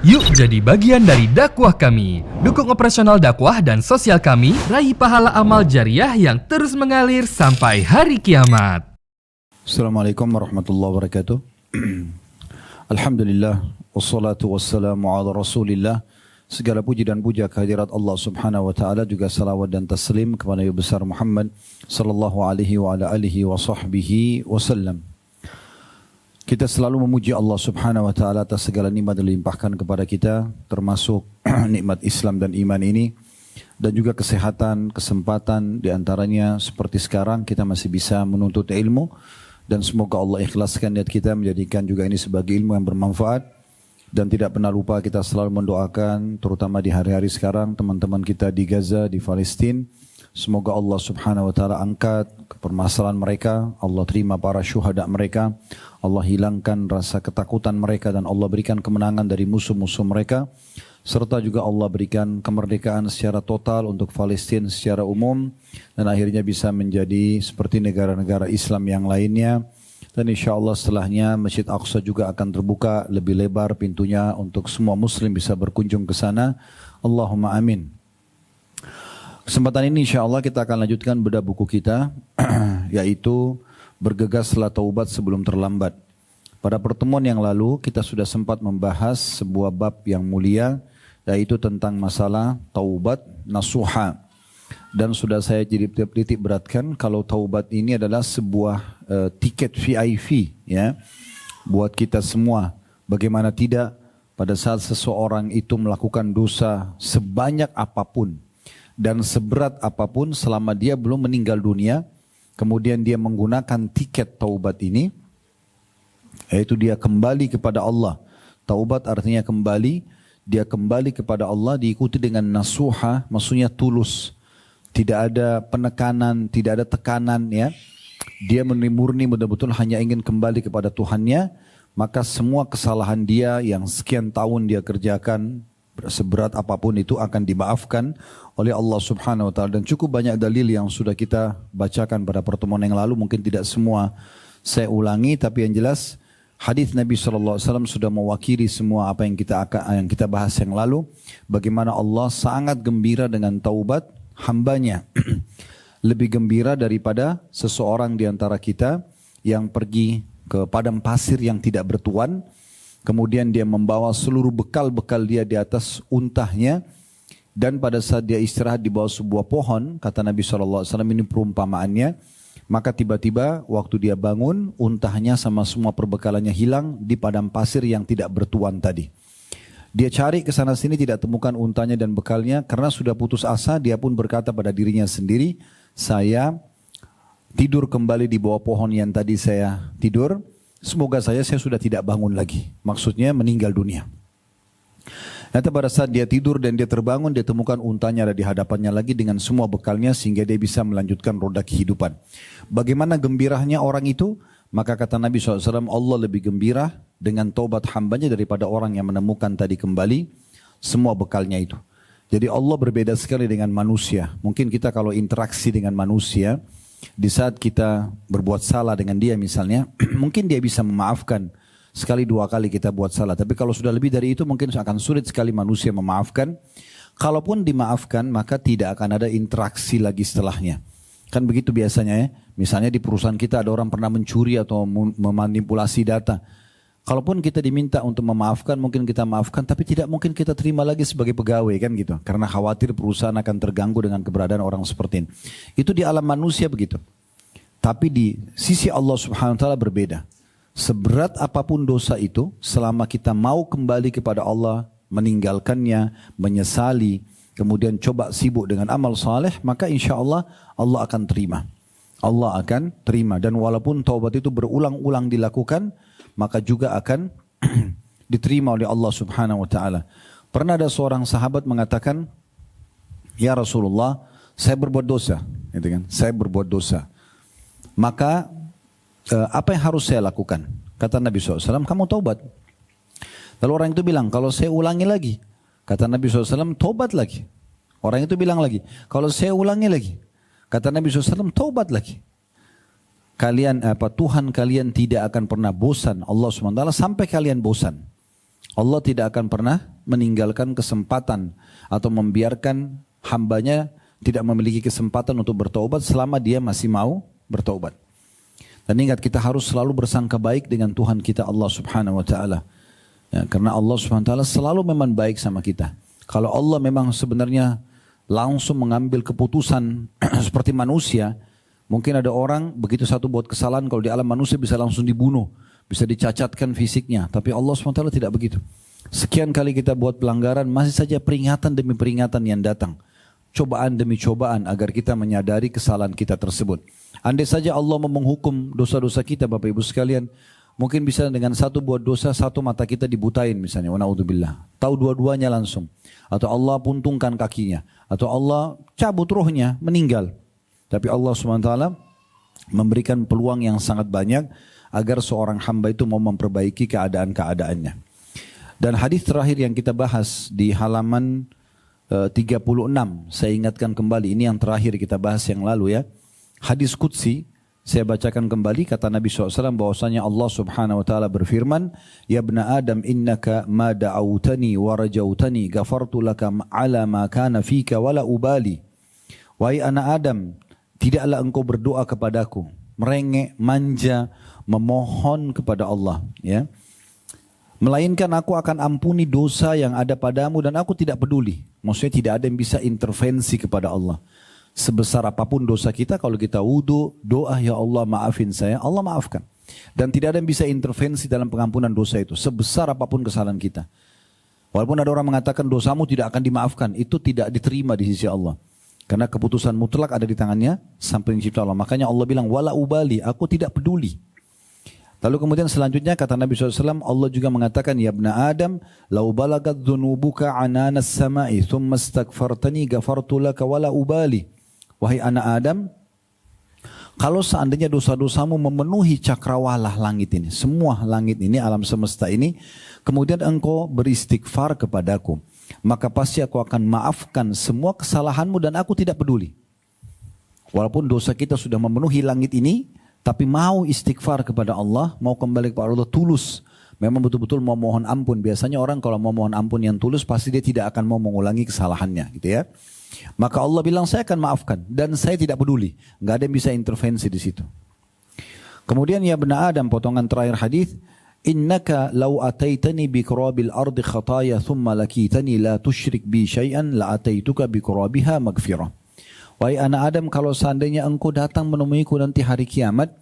Yuk jadi bagian dari dakwah kami. Dukung operasional dakwah dan sosial kami, raih pahala amal jariah yang terus mengalir sampai hari kiamat. Assalamualaikum warahmatullahi wabarakatuh. Alhamdulillah, wassalatu wassalamu ala rasulillah. Segala puji dan puja kehadirat Allah subhanahu wa ta'ala, juga salawat dan taslim kepada Nabi besar Muhammad sallallahu alaihi wa ala alihi wa sahbihi wasallam. Kita selalu memuji Allah subhanahu wa ta'ala atas segala nikmat yang dilimpahkan kepada kita, termasuk nikmat Islam dan iman ini, dan juga kesehatan, kesempatan diantaranya seperti sekarang kita masih bisa menuntut ilmu, dan semoga Allah ikhlaskan niat kita menjadikan juga ini sebagai ilmu yang bermanfaat. Dan tidak pernah lupa kita selalu mendoakan, terutama di hari-hari sekarang, teman-teman kita di Gaza, di Palestina. Semoga Allah subhanahu wa ta'ala angkat permasalahan mereka, Allah terima para syuhada mereka, Allah hilangkan rasa ketakutan mereka, dan Allah berikan kemenangan dari musuh-musuh mereka. Serta juga Allah berikan kemerdekaan secara total untuk Palestina secara umum, dan akhirnya bisa menjadi seperti negara-negara Islam yang lainnya. Dan insya Allah setelahnya Masjid Aqsa juga akan terbuka lebih lebar pintunya untuk semua muslim bisa berkunjung ke sana. Allahumma amin. Kesempatan ini insya Allah kita akan lanjutkan bedah buku kita, yaitu Bergegaslah Taubat Sebelum Terlambat. Pada pertemuan yang lalu kita sudah sempat membahas sebuah bab yang mulia, yaitu tentang masalah taubat nasuha. Dan sudah saya jadi titik beratkan kalau taubat ini adalah sebuah tiket VIP ya, buat kita semua. Bagaimana tidak pada saat seseorang itu melakukan dosa sebanyak apapun dan seberat apapun, selama dia belum meninggal dunia, kemudian dia menggunakan tiket taubat ini, yaitu dia kembali kepada Allah. Taubat artinya kembali, dia kembali kepada Allah diikuti dengan nasuha, maksudnya tulus. Tidak ada penekanan, tidak ada tekanan ya. Dia murni betul-betul hanya ingin kembali kepada Tuhannya, maka semua kesalahan dia yang sekian tahun dia kerjakan, seberat apapun itu akan dimaafkan oleh Allah subhanahu wa ta'ala. Dan cukup banyak dalil yang sudah kita bacakan pada pertemuan yang lalu, mungkin tidak semua saya ulangi, tapi yang jelas hadis Nabi SAW sudah mewakili semua apa yang kita bahas yang lalu. Bagaimana Allah sangat gembira dengan taubat hambanya. Lebih gembira daripada seseorang di antara kita yang pergi ke padang pasir yang tidak bertuan, kemudian dia membawa seluruh bekal-bekal dia di atas untahnya, dan pada saat dia istirahat di bawah sebuah pohon, kata Nabi SAW, ini perumpamaannya, maka tiba-tiba waktu dia bangun, untahnya sama semua perbekalannya hilang di padang pasir yang tidak bertuan tadi. Dia cari ke sana sini, tidak temukan untanya dan bekalnya. Karena sudah putus asa, dia pun berkata pada dirinya sendiri, saya tidur kembali di bawah pohon yang tadi saya tidur, semoga saya sudah tidak bangun lagi. Maksudnya meninggal dunia. Nanti pada saat dia tidur dan dia terbangun, dia temukan untanya ada di hadapannya lagi dengan semua bekalnya, sehingga dia bisa melanjutkan roda kehidupan. Bagaimana gembiranya orang itu? Maka kata Nabi SAW, Allah lebih gembira dengan taubat hambanya daripada orang yang menemukan tadi kembali semua bekalnya itu. Jadi Allah berbeda sekali dengan manusia. Mungkin kita kalau interaksi dengan manusia, di saat kita berbuat salah dengan dia misalnya, mungkin dia bisa memaafkan sekali dua kali kita buat salah. Tapi kalau sudah lebih dari itu mungkin akan sulit sekali manusia memaafkan. Kalaupun dimaafkan maka tidak akan ada interaksi lagi setelahnya. Kan begitu biasanya ya. Misalnya di perusahaan kita ada orang pernah mencuri atau memanipulasi data. Kalaupun kita diminta untuk memaafkan, mungkin kita maafkan, tapi tidak mungkin kita terima lagi sebagai pegawai kan gitu. Karena khawatir perusahaan akan terganggu dengan keberadaan orang seperti ini. Itu di alam manusia begitu. Tapi di sisi Allah subhanahu wa ta'ala berbeda. Seberat apapun dosa itu, selama kita mau kembali kepada Allah, meninggalkannya, menyesali, kemudian coba sibuk dengan amal saleh, maka insya Allah Allah akan terima. Allah akan terima. Dan walaupun taubat itu berulang-ulang dilakukan, maka juga akan diterima oleh Allah subhanahu wa ta'ala. Pernah ada seorang sahabat mengatakan, ya Rasulullah, saya berbuat dosa. Gitu kan? Saya berbuat dosa. Maka apa yang harus saya lakukan? Kata Nabi SAW, kamu taubat. Lalu orang itu bilang, kalau saya ulangi lagi. Kata Nabi SAW, taubat lagi. Orang itu bilang lagi, kalau saya ulangi lagi. Kata Nabi SAW, taubat lagi. Tuhan kalian tidak akan pernah bosan, Allah SWT, sampai kalian bosan. Allah tidak akan pernah meninggalkan kesempatan atau membiarkan hambanya tidak memiliki kesempatan untuk bertaubat selama dia masih mau bertaubat. Dan ingat, kita harus selalu bersangka baik dengan Tuhan kita Allah Subhanahu wa taala. Ya, karena Allah Subhanahu wa taala selalu memang baik sama kita. Kalau Allah memang sebenarnya langsung mengambil keputusan seperti manusia, mungkin ada orang begitu satu buat kesalahan, kalau di alam manusia bisa langsung dibunuh, bisa dicacatkan fisiknya. Tapi Allah Subhanahu wa taala tidak begitu. Sekian kali kita buat pelanggaran, masih saja peringatan demi peringatan yang datang. Cobaan demi cobaan agar kita menyadari kesalahan kita tersebut. Andai saja Allah mau menghukum dosa-dosa kita, Bapak Ibu sekalian, mungkin bisa dengan satu buat dosa, satu mata kita dibutain misalnya, wa na'udzubillah. Tahu dua-duanya langsung. Atau Allah puntungkan kakinya. Atau Allah cabut rohnya, meninggal. Tapi Allah SWT memberikan peluang yang sangat banyak agar seorang hamba itu mau memperbaiki keadaan-keadaannya. Dan hadis terakhir yang kita bahas di halaman 36, saya ingatkan kembali, ini yang terakhir kita bahas yang lalu ya. Hadis Qudsi, saya bacakan kembali, kata Nabi SAW bahwasanya Allah Subhanahu wa taala berfirman, "Ya ibna Adam, innaka ma da'awtani wa rajautani ghafartu laka ala ma kana fika wala ubali." Wahai anak Adam, tidaklah engkau berdoa kepadaku, merengek, manja, memohon kepada Allah, ya. Melainkan aku akan ampuni dosa yang ada padamu dan aku tidak peduli. Maksudnya tidak ada yang bisa intervensi kepada Allah. Sebesar apapun dosa kita, kalau kita wudu, doa, ya Allah maafin saya, Allah maafkan. Dan tidak ada yang bisa intervensi dalam pengampunan dosa itu, sebesar apapun kesalahan kita. Walaupun ada orang mengatakan dosamu tidak akan dimaafkan, itu tidak diterima di sisi Allah. Karena keputusan mutlak ada di tangannya sampai pencipta Allah. Makanya Allah bilang, wala ubali, aku tidak peduli. Lalu kemudian selanjutnya kata Nabi SAW, Allah juga mengatakan, ya ibna Adam, lau balagat dhunubuka ananas sama'i, thumma astaghfartani ghafartu laka wala ubali. Wahai anak Adam, kalau seandainya dosa-dosamu memenuhi cakrawala langit ini, semua langit ini, alam semesta ini, kemudian engkau beristighfar kepadaku, maka pasti aku akan maafkan semua kesalahanmu dan aku tidak peduli. Walaupun dosa kita sudah memenuhi langit ini, tapi mau istighfar kepada Allah, mau kembali kepada Allah tulus, memang betul-betul mau mohon ampun. Biasanya orang kalau mau mohon ampun yang tulus, pasti dia tidak akan mau mengulangi kesalahannya, gitu ya. Maka Allah bilang, saya akan maafkan dan saya tidak peduli. Nggak ada yang bisa intervensi di situ. Kemudian ya ibna Adam, potongan terakhir hadis, innaka law ataitani bi qurabil ardi khataya thumma lakitani la tusyrik bi syai'an la ataituka bi qurabiha maghfirah. Wahai anak Adam, kalau seandainya engkau datang menemuiku nanti hari kiamat,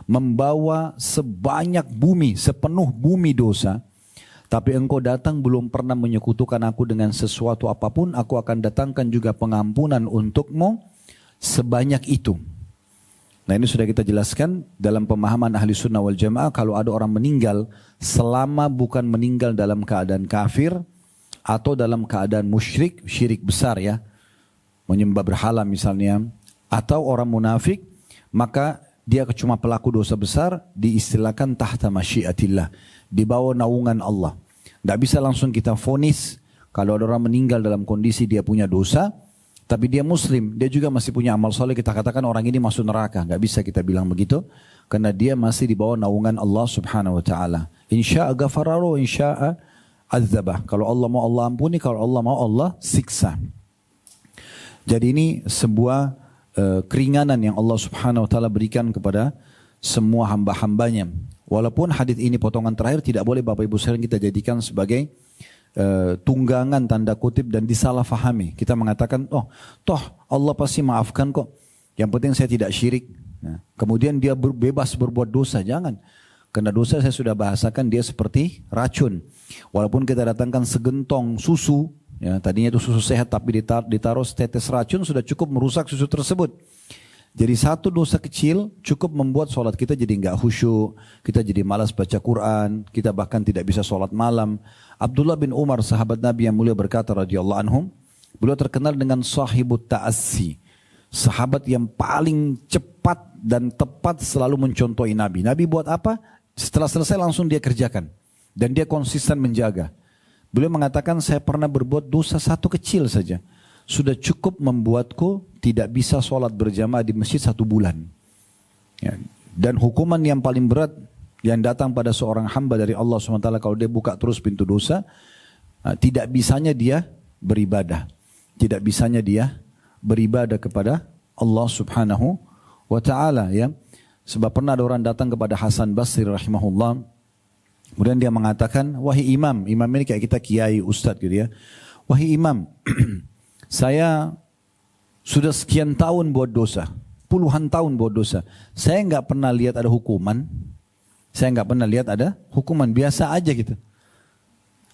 membawa sebanyak bumi, sepenuh bumi dosa, tapi engkau datang belum pernah menyekutukan aku dengan sesuatu apapun, aku akan datangkan juga pengampunan untukmu sebanyak itu. Nah ini sudah kita jelaskan dalam pemahaman ahli sunnah wal jamaah, kalau ada orang meninggal, selama bukan meninggal dalam keadaan kafir, atau dalam keadaan musyrik, syirik besar ya, menyembah berhala misalnya, atau orang munafik, maka dia cuma pelaku dosa besar, diistilahkan tahta masyiatillah, di bawah naungan Allah. Tidak bisa langsung kita vonis kalau ada orang meninggal dalam kondisi dia punya dosa, tapi dia muslim, dia juga masih punya amal soleh, kita katakan orang ini masuk neraka. Tidak bisa kita bilang begitu, karena dia masih di bawah naungan Allah Subhanahu wa ta'ala. Insya'a ghafarahu, insya'a adzabah. Kalau Allah mau Allah ampuni, kalau Allah mau Allah siksa. Jadi ini sebuah keringanan yang Allah Subhanahu wa taala berikan kepada semua hamba-hambanya. Walaupun hadis ini potongan terakhir tidak boleh Bapak Ibu sekalian kita jadikan sebagai tunggangan tanda kutip dan disalahfahami. Kita mengatakan, oh toh Allah pasti maafkan kok. Yang penting saya tidak syirik. Nah, kemudian dia bebas berbuat dosa, jangan. Karena dosa saya sudah bahasakan dia seperti racun. Walaupun kita datangkan segentong susu, ya, tadinya itu susu sehat tapi ditaruh setetes racun sudah cukup merusak susu tersebut. Jadi satu dosa kecil cukup membuat sholat kita jadi enggak khusyuk, kita jadi malas baca Quran, kita bahkan tidak bisa sholat malam. Abdullah bin Umar, sahabat Nabi yang mulia berkata radhiyallahu anhum, beliau terkenal dengan sahibut ta'assi, sahabat yang paling cepat dan tepat selalu mencontohi Nabi. Nabi buat apa? Setelah selesai langsung dia kerjakan dan dia konsisten menjaga. Beliau mengatakan, saya pernah berbuat dosa satu kecil saja, sudah cukup membuatku tidak bisa sholat berjamaah di masjid 1 bulan. Ya. Dan hukuman yang paling berat yang datang pada seorang hamba dari Allah SWT kalau dia buka terus pintu dosa, tidak bisanya dia beribadah. Tidak bisanya dia beribadah kepada Allah Subhanahu wa ta'ala, ya. Sebab pernah ada orang datang kepada Hasan Basri rahimahullah, kemudian dia mengatakan, wahai imam, imam ini kayak kita kiai, ustadz gitu ya. Wahai imam, saya sudah sekian tahun buat dosa, puluhan tahun buat dosa. Saya nggak pernah lihat ada hukuman. Saya nggak pernah lihat ada hukuman, biasa aja gitu.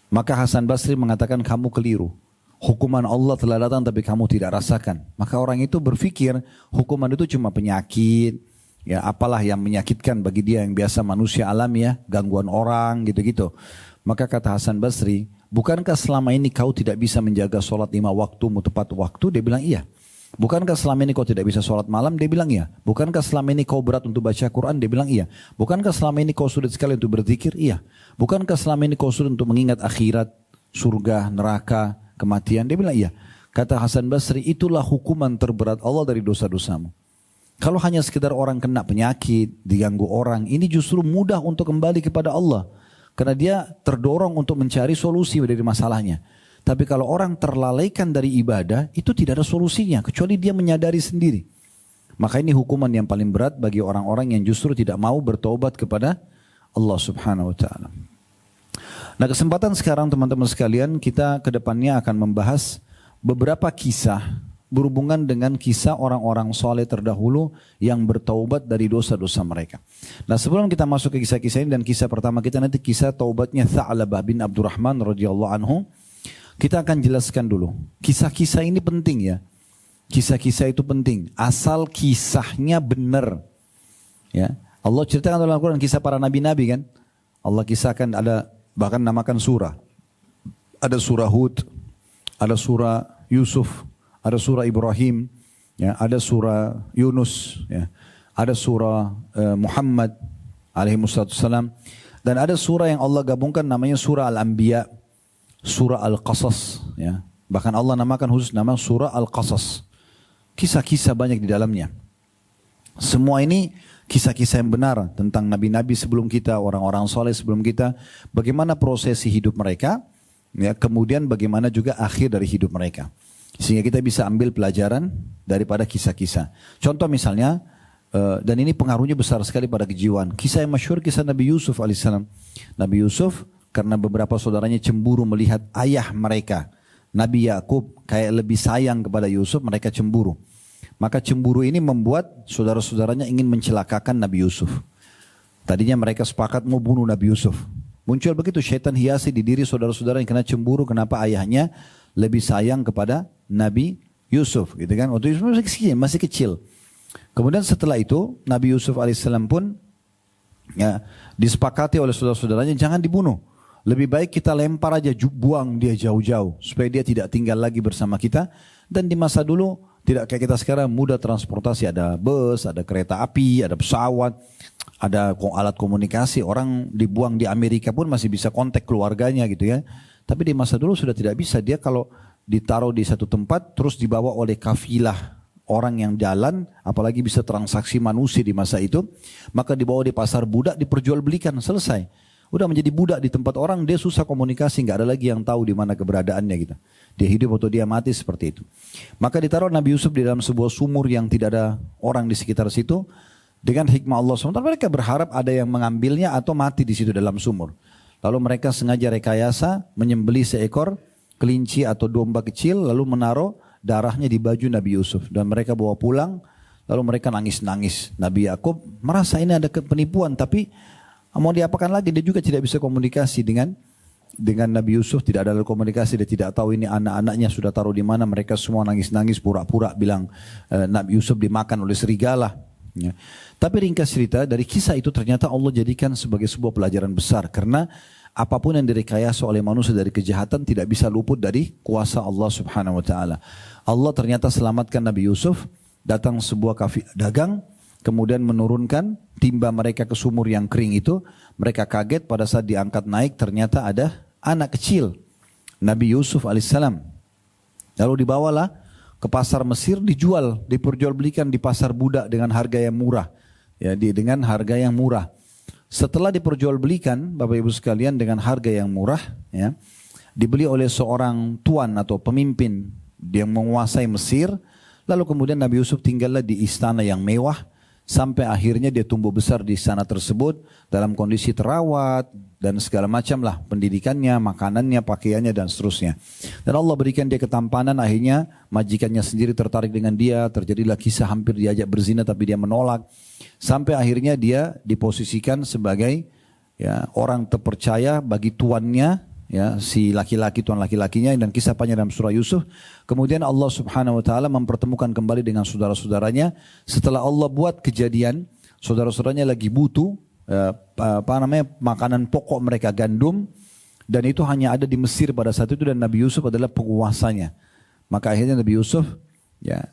Maka Hasan Basri mengatakan, kamu keliru. Hukuman Allah telah datang tapi kamu tidak rasakan. Maka orang itu berpikir hukuman itu cuma penyakit, ya apalah yang menyakitkan bagi dia yang biasa manusia alami ya, gangguan orang gitu-gitu. Maka kata Hasan Basri, bukankah selama ini kau tidak bisa menjaga sholat 5 waktumu tepat waktu? Dia bilang iya. Bukankah selama ini kau tidak bisa sholat malam? Dia bilang iya. Bukankah selama ini kau berat untuk baca Quran? Dia bilang iya. Bukankah selama ini kau sulit sekali untuk berzikir? Iya. Bukankah selama ini kau sulit untuk mengingat akhirat, surga, neraka, kematian? Dia bilang iya. Kata Hasan Basri, itulah hukuman terberat Allah dari dosa-dosamu. Kalau hanya sekedar orang kena penyakit, diganggu orang, ini justru mudah untuk kembali kepada Allah. Karena dia terdorong untuk mencari solusi dari masalahnya. Tapi kalau orang terlalaikan dari ibadah, itu tidak ada solusinya, kecuali dia menyadari sendiri. Maka ini hukuman yang paling berat bagi orang-orang yang justru tidak mau bertobat kepada Allah Subhanahu wa ta'ala. Nah, kesempatan sekarang teman-teman sekalian, kita ke depannya akan membahas beberapa kisah berhubungan dengan kisah orang-orang soleh terdahulu yang bertaubat dari dosa-dosa mereka. Nah, sebelum kita masuk ke kisah-kisah ini, dan kisah pertama kita nanti kisah taubatnya Tha'labah bin Abdurrahman radhiyallahu anhu, kita akan jelaskan dulu. Kisah-kisah ini penting ya. Kisah-kisah itu penting. Asal kisahnya benar. Ya. Allah ceritakan dalam Al-Quran kisah para nabi-nabi kan. Allah kisahkan, ada bahkan namakan surah. Ada surah Hud, ada surah Yusuf, ada surah Ibrahim, ya, ada surah Yunus, ya, ada surah Muhammad alaihi wassalam, dan ada surah yang Allah gabungkan namanya surah Al-Anbiya, surah Al-Qasas, ya. Bahkan Allah namakan khusus nama surah Al-Qasas. Kisah-kisah banyak di dalamnya. Semua ini kisah-kisah yang benar tentang nabi-nabi sebelum kita, orang-orang soleh sebelum kita, bagaimana prosesi hidup mereka, ya, kemudian bagaimana juga akhir dari hidup mereka. Sehingga kita bisa ambil pelajaran daripada kisah-kisah. Contoh misalnya, dan ini pengaruhnya besar sekali pada kejiwaan. Kisah yang masyhur, kisah Nabi Yusuf alaihissalam. Nabi Yusuf karena beberapa saudaranya cemburu melihat ayah mereka, Nabi Yakub, kayak lebih sayang kepada Yusuf, mereka cemburu. Maka cemburu ini membuat saudara-saudaranya ingin mencelakakan Nabi Yusuf. Tadinya mereka sepakat mau bunuh Nabi Yusuf. Muncul begitu syaitan hiasi di diri saudara-saudara yang kena cemburu, kenapa ayahnya lebih sayang kepada Nabi Yusuf, gitu kan? Waktu Yusuf masih kecil. Kemudian setelah itu Nabi Yusuf alaihissalam pun ya, disepakati oleh saudara-saudaranya jangan dibunuh. Lebih baik kita lempar aja, buang dia jauh-jauh supaya dia tidak tinggal lagi bersama kita. Dan di masa dulu tidak kayak kita sekarang mudah transportasi, ada bus, ada kereta api, ada pesawat, ada alat komunikasi. Orang dibuang di Amerika pun masih bisa kontak keluarganya gitu ya. Tapi di masa dulu sudah tidak bisa. Dia kalau ditaruh di satu tempat terus dibawa oleh kafilah orang yang jalan, apalagi bisa transaksi manusia di masa itu, maka dibawa di pasar budak, diperjualbelikan, selesai. Udah menjadi budak di tempat orang, dia susah komunikasi, nggak ada lagi yang tahu di mana keberadaannya gitu. Dia hidup atau dia mati seperti itu. Maka ditaruh Nabi Yusuf di dalam sebuah sumur yang tidak ada orang di sekitar situ. Dengan hikmah Allah SWT, mereka berharap ada yang mengambilnya atau mati di situ dalam sumur. Lalu mereka sengaja rekayasa menyembelih seekor kelinci atau domba kecil, lalu menaruh darahnya di baju Nabi Yusuf. Dan mereka bawa pulang, lalu mereka nangis-nangis. Nabi Yakub merasa ini ada penipuan, tapi mau diapakan lagi, dia juga tidak bisa komunikasi dengan Nabi Yusuf, tidak ada komunikasi, dia tidak tahu ini anak-anaknya sudah taruh di mana. Mereka semua nangis-nangis, pura-pura bilang Nabi Yusuf dimakan oleh serigala. Ya. Tapi ringkas cerita, dari kisah itu ternyata Allah jadikan sebagai sebuah pelajaran besar, karena apapun yang direkayasa oleh manusia dari kejahatan tidak bisa luput dari kuasa Allah Subhanahu wa taala. Allah ternyata selamatkan Nabi Yusuf, datang sebuah kafilah dagang, kemudian menurunkan timba mereka ke sumur yang kering itu. Mereka kaget pada saat diangkat naik, ternyata ada anak kecil Nabi Yusuf alaihissalam. Lalu dibawalah ke pasar Mesir, dijual, diperjualbelikan di pasar budak dengan harga yang murah. Ya, dengan harga yang murah. Setelah diperjualbelikan, Bapak Ibu sekalian, dengan harga yang murah, ya, dibeli oleh seorang tuan atau pemimpin yang menguasai Mesir. Lalu kemudian Nabi Yusuf tinggallah di istana yang mewah sampai akhirnya dia tumbuh besar di istana tersebut dalam kondisi terawat dan segala macam lah pendidikannya, makanannya, pakaiannya dan seterusnya. Dan Allah berikan dia ketampanan, akhirnya majikannya sendiri tertarik dengan dia, terjadilah kisah hampir diajak berzina tapi dia menolak. Sampai akhirnya dia diposisikan sebagai orang terpercaya bagi tuannya, si laki-laki, tuan laki-lakinya, dan kisah panjang dalam surah Yusuf. Kemudian Allah Subhanahu wa taala mempertemukan kembali dengan saudara-saudaranya setelah Allah buat kejadian saudara-saudaranya lagi butuh makanan pokok mereka, gandum, dan itu hanya ada di Mesir pada saat itu dan Nabi Yusuf adalah penguasanya. Maka akhirnya Nabi Yusuf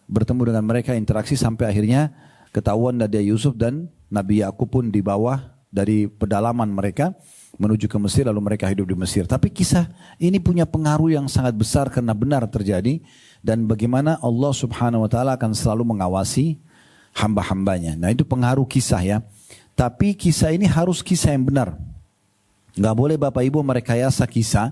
bertemu dengan mereka, interaksi sampai akhirnya ketahuan dari Yusuf dan Nabi Yakub pun di bawah dari pedalaman mereka menuju ke Mesir, lalu mereka hidup di Mesir. Tapi kisah ini punya pengaruh yang sangat besar karena benar terjadi, dan bagaimana Allah Subhanahu wa taala akan selalu mengawasi hamba-hambanya. Nah, itu pengaruh kisah ya. Tapi kisah ini harus kisah yang benar. Enggak boleh Bapak Ibu merekayasa kisah.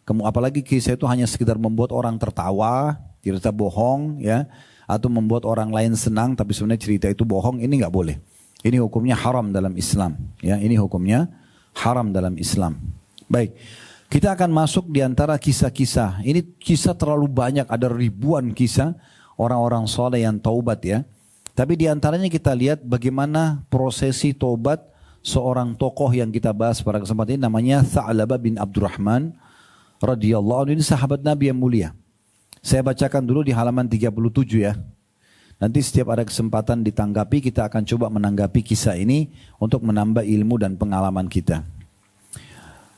Apalagi kisah itu hanya sekedar membuat orang tertawa, cerita bohong ya, atau membuat orang lain senang tapi sebenarnya cerita itu bohong. Ini enggak boleh. Ini hukumnya haram dalam Islam ya. Ini hukumnya haram dalam Islam. Baik, kita akan masuk di antara kisah-kisah. Ini kisah terlalu banyak, ada ribuan kisah orang-orang soleh yang taubat ya. Tapi di antaranya kita lihat bagaimana prosesi taubat seorang tokoh yang kita bahas pada kesempatan ini, namanya Tha'labah bin Abdurrahman radhiyallahu anhu. Ini sahabat Nabi yang mulia. Saya bacakan dulu di halaman 37 ya. Nanti setiap ada kesempatan ditanggapi, kita akan coba menanggapi kisah ini untuk menambah ilmu dan pengalaman kita.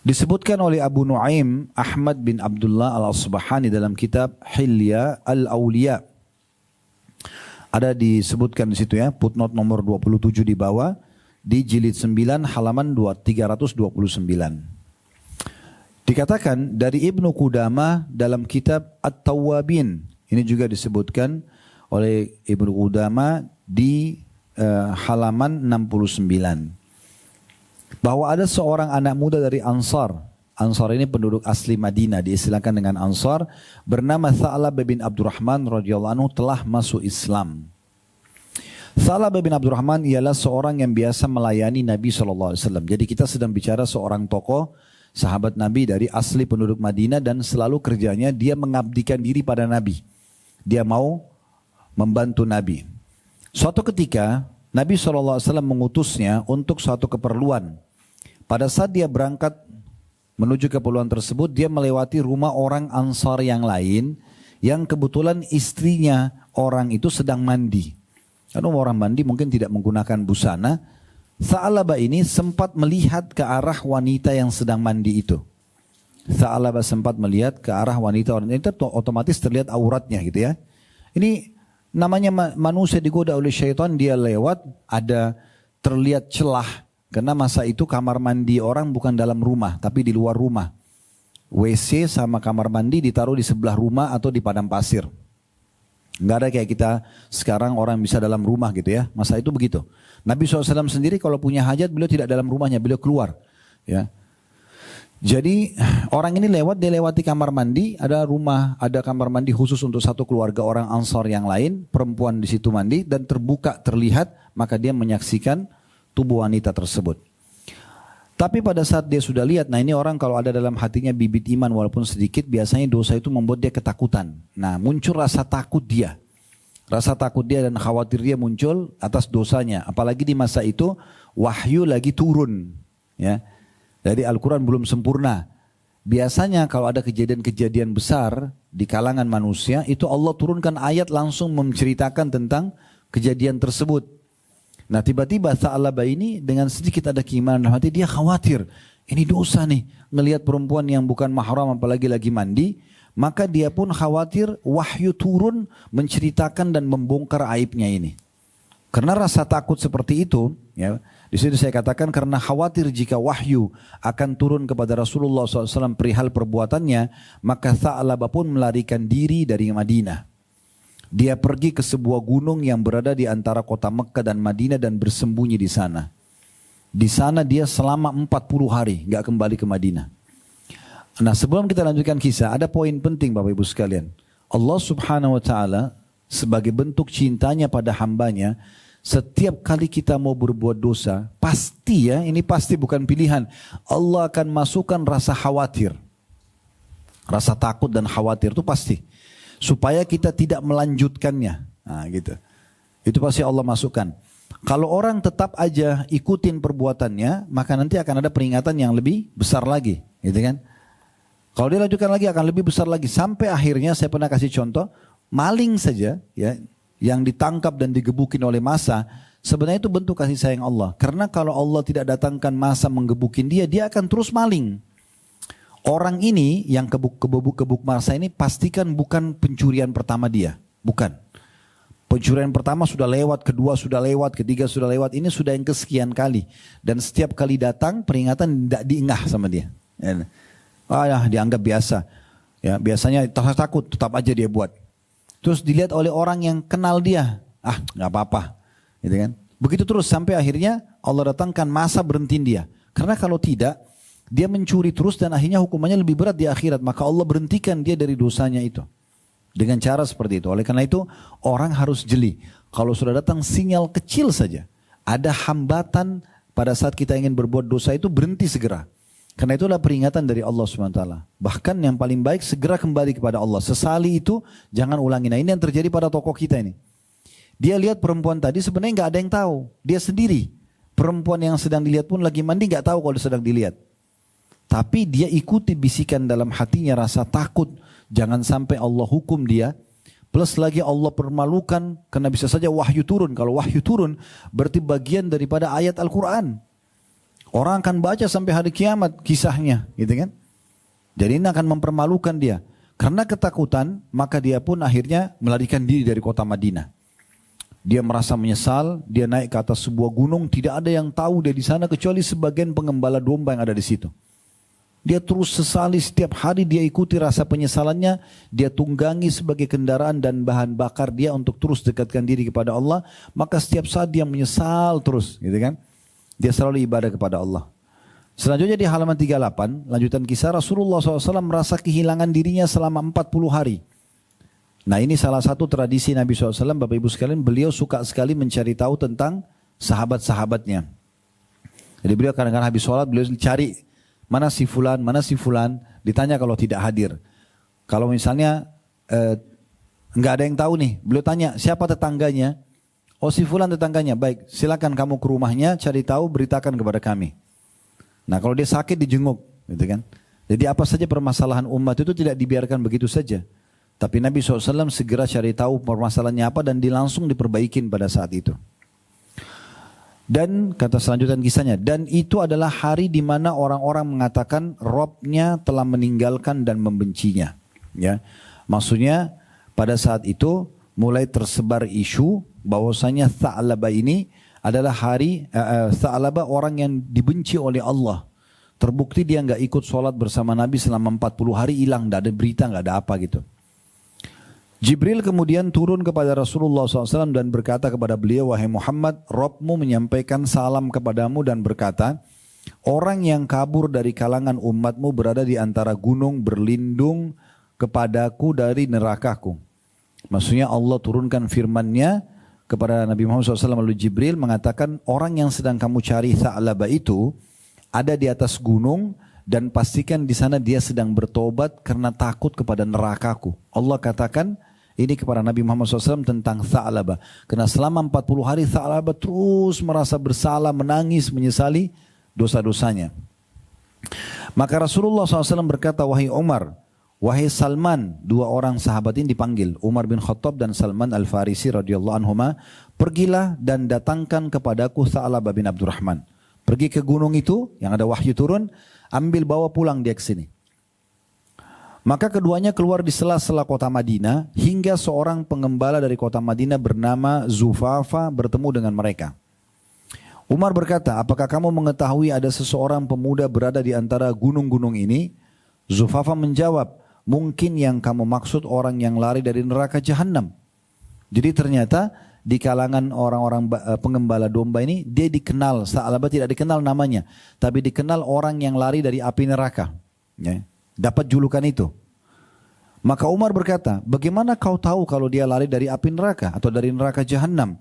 Disebutkan oleh Abu Nuaim Ahmad bin Abdullah al-Asbahani dalam kitab Hilya al-Awliya. Ada disebutkan di situ ya, footnote nomor 27 di bawah, di jilid 9 halaman 329. Dikatakan dari Ibnu Qudamah dalam kitab At-Tawwabin. Ini juga disebutkan oleh Ibnu Qudamah di halaman 69. Bahwa ada seorang anak muda dari Ansar. Ansar ini penduduk asli Madinah, diistilahkan dengan Ansar, bernama Tha'labah bin Abdurrahman radhiyallahu anhu telah masuk Islam. Tha'labah bin Abdurrahman ialah seorang yang biasa melayani Nabi SAW. Jadi kita sedang bicara seorang tokoh sahabat Nabi dari asli penduduk Madinah dan selalu kerjanya dia mengabdikan diri pada Nabi. Dia mau membantu Nabi. Suatu ketika Nabi SAW mengutusnya untuk suatu keperluan. Pada saat dia berangkat menuju keperluan tersebut, dia melewati rumah orang Ansar yang lain yang kebetulan istrinya orang itu sedang mandi. Karena orang mandi mungkin tidak menggunakan busana. Tha'labah ini sempat melihat ke arah wanita yang sedang mandi itu. Tha'labah sempat melihat ke arah wanita itu, otomatis terlihat auratnya gitu ya. Ini namanya manusia digoda oleh syaitan, dia lewat, ada terlihat celah. Karena masa itu kamar mandi orang bukan dalam rumah, tapi di luar rumah. WC sama kamar mandi ditaruh di sebelah rumah atau di padang pasir. Nggak ada kayak kita sekarang orang bisa dalam rumah gitu ya. Masa itu begitu. Nabi SAW sendiri kalau punya hajat beliau tidak dalam rumahnya, beliau keluar. Ya. Jadi orang ini lewat, dia lewati kamar mandi, ada rumah, ada kamar mandi khusus untuk satu keluarga orang Ansar yang lain, perempuan di situ mandi dan terbuka terlihat, maka dia menyaksikan tubuh wanita tersebut. Tapi pada saat dia sudah lihat, nah ini orang kalau ada dalam hatinya bibit iman walaupun sedikit, biasanya dosa itu membuat dia ketakutan. Nah muncul rasa takut dia. Rasa takut dia dan khawatir dia muncul atas dosanya. Apalagi di masa itu wahyu lagi turun. Ya. Jadi Al-Quran belum sempurna. Biasanya kalau ada kejadian-kejadian besar di kalangan manusia, itu Allah turunkan ayat langsung menceritakan tentang kejadian tersebut. Nah tiba-tiba Tha'labah ini dengan sedikit ada keimanan dalam hati, dia khawatir. Ini dosa nih, ngelihat perempuan yang bukan mahram apalagi lagi mandi. Maka dia pun khawatir wahyu turun menceritakan dan membongkar aibnya ini. Karena rasa takut seperti itu, ya, di situ saya katakan karena khawatir jika wahyu akan turun kepada Rasulullah SAW perihal perbuatannya, maka Tha'labah pun melarikan diri dari Madinah. Dia pergi ke sebuah gunung yang berada di antara kota Mekkah dan Madinah dan bersembunyi di sana. Di sana dia selama 40 hari, nggak kembali ke Madinah. Nah, sebelum kita lanjutkan kisah, ada poin penting Bapak Ibu sekalian. Allah Subhanahu wa taala sebagai bentuk cintanya pada hambanya, setiap kali kita mau berbuat dosa, pasti ya, ini pasti bukan pilihan. Allah akan masukkan rasa khawatir. Rasa takut dan khawatir itu pasti. Supaya kita tidak melanjutkannya. Nah, gitu. Itu pasti Allah masukkan. Kalau orang tetap aja ikutin perbuatannya, maka nanti akan ada peringatan yang lebih besar lagi, gitu kan? Kalau dia lanjutkan lagi akan lebih besar lagi. Sampai akhirnya saya pernah kasih contoh, maling saja ya, yang ditangkap dan digebukin oleh massa, sebenarnya itu bentuk kasih sayang Allah. Karena kalau Allah tidak datangkan massa menggebukin dia, dia akan terus maling. Orang ini yang kebuk massa ini pastikan bukan pencurian pertama dia, bukan. Pencurian pertama sudah lewat, kedua sudah lewat, ketiga sudah lewat, ini sudah yang kesekian kali. Dan setiap kali datang peringatan tidak diingat sama dia. Dianggap biasa. Ya, biasanya takut, tetap aja dia buat. Terus dilihat oleh orang yang kenal dia, nggak apa-apa, gitu kan? Begitu terus sampai akhirnya Allah datangkan masa berhentiin dia. Karena kalau tidak, dia mencuri terus dan akhirnya hukumannya lebih berat di akhirat. Maka Allah berhentikan dia dari dosanya itu. Dengan cara seperti itu. Oleh karena itu orang harus jeli. Kalau sudah datang sinyal kecil saja, ada hambatan pada saat kita ingin berbuat dosa itu, berhenti segera. Karena itulah peringatan dari Allah SWT. Bahkan yang paling baik segera kembali kepada Allah. Sesali itu jangan ulangi. Nah, ini yang terjadi pada tokoh kita ini. Dia lihat perempuan tadi sebenarnya nggak ada yang tahu. Dia sendiri. Perempuan yang sedang dilihat pun lagi mandi nggak tahu kalau sedang dilihat. Tapi dia ikuti bisikan dalam hatinya, rasa takut. Jangan sampai Allah hukum dia. Plus lagi Allah permalukan. Karena bisa saja wahyu turun. Kalau wahyu turun berarti bagian daripada ayat Al-Quran. Orang akan baca sampai hari kiamat kisahnya, gitu kan? Jadi ini akan mempermalukan dia. Karena ketakutan, maka dia pun akhirnya melarikan diri dari kota Madinah. Dia merasa menyesal, dia naik ke atas sebuah gunung, tidak ada yang tahu dia di sana kecuali sebagian pengembala domba yang ada di situ. Dia terus sesali, setiap hari dia ikuti rasa penyesalannya, dia tunggangi sebagai kendaraan dan bahan bakar dia untuk terus dekatkan diri kepada Allah. Maka setiap saat dia menyesal terus, gitu kan? Dia selalu ibadah kepada Allah. Selanjutnya di halaman 38, lanjutan kisah, Rasulullah SAW merasa kehilangan dirinya selama 40 hari. Nah, ini salah satu tradisi Nabi SAW, Bapak Ibu sekalian, beliau suka sekali mencari tahu tentang sahabat-sahabatnya. Jadi beliau kadang-kadang habis sholat, beliau cari mana si fulan, ditanya kalau tidak hadir. Kalau misalnya nggak ada yang tahu nih, beliau tanya siapa tetangganya. Oh, si fulan tetangganya, baik, silakan kamu ke rumahnya, cari tahu, beritakan kepada kami. Nah, kalau dia sakit dijenguk, gitu kan. Jadi apa saja permasalahan umat itu tidak dibiarkan begitu saja. Tapi Nabi SAW segera cari tahu permasalahannya apa dan langsung diperbaikin pada saat itu. Dan kata selanjutnya kisahnya, dan itu adalah hari di mana orang-orang mengatakan Robnya telah meninggalkan dan membencinya. Ya, maksudnya pada saat itu mulai tersebar isu bahwasanya Tha'labah ini adalah hari Tha'labah orang yang dibenci oleh Allah. Terbukti dia nggak ikut sholat bersama Nabi selama 40 hari, hilang, nggak ada berita, nggak ada apa gitu. Jibril kemudian turun kepada Rasulullah SAW dan berkata kepada beliau, wahai Muhammad, Rabbmu menyampaikan salam kepadamu dan berkata, orang yang kabur dari kalangan umatmu berada di antara gunung berlindung kepadaku dari nerakaku. Maksudnya Allah turunkan firman-Nya kepada Nabi Muhammad SAW melalui Jibril mengatakan orang yang sedang kamu cari Tha'labah itu ada di atas gunung dan pastikan di sana dia sedang bertobat karena takut kepada nerakaku. Allah katakan ini kepada Nabi Muhammad SAW tentang Tha'labah. Karena selama 40 hari Tha'labah terus merasa bersalah, menangis, menyesali dosa-dosanya. Maka Rasulullah SAW berkata, wahai Umar, wahai Salman, dua orang sahabat ini dipanggil, Umar bin Khattab dan Salman Al-Farisi radhiyallahu anhuma, pergilah dan datangkan kepadaku Tha'labah bin Abdurrahman. Pergi ke gunung itu yang ada wahyu turun, ambil bawa pulang dia ke sini. Maka keduanya keluar di sela-sela kota Madinah hingga seorang pengembala dari kota Madinah bernama Zufafa bertemu dengan mereka. Umar berkata, apakah kamu mengetahui ada seseorang pemuda berada di antara gunung-gunung ini? Zufafa menjawab, mungkin yang kamu maksud orang yang lari dari neraka Jahannam. Jadi ternyata di kalangan orang-orang pengembala domba ini dia dikenal, Tha'labah tidak dikenal namanya, tapi dikenal orang yang lari dari api neraka. Ya. dapat julukan itu. Maka Umar berkata, bagaimana kau tahu kalau dia lari dari api neraka atau dari neraka jahanam?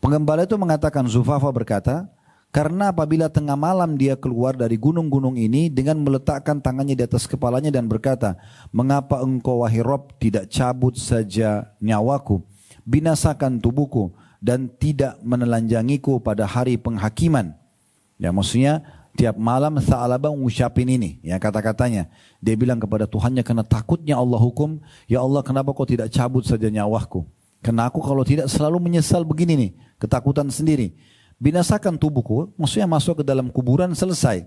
Penggembala itu mengatakan, Zufafa berkata, karena apabila tengah malam dia keluar dari gunung-gunung ini dengan meletakkan tangannya di atas kepalanya dan berkata, mengapa engkau wahai Rob tidak cabut saja nyawaku, binasakan tubuhku dan tidak menelanjangiku pada hari penghakiman. Ya, maksudnya tiap malam Tha'labah mengucapin ini, ya, kata-katanya. Dia bilang kepada Tuhannya, karena takutnya Allah hukum, ya Allah kenapa kau tidak cabut saja nyawaku? Karena aku kalau tidak selalu menyesal begini nih, ketakutan sendiri. Binasakan tubuhku, maksudnya masuk ke dalam kuburan, selesai.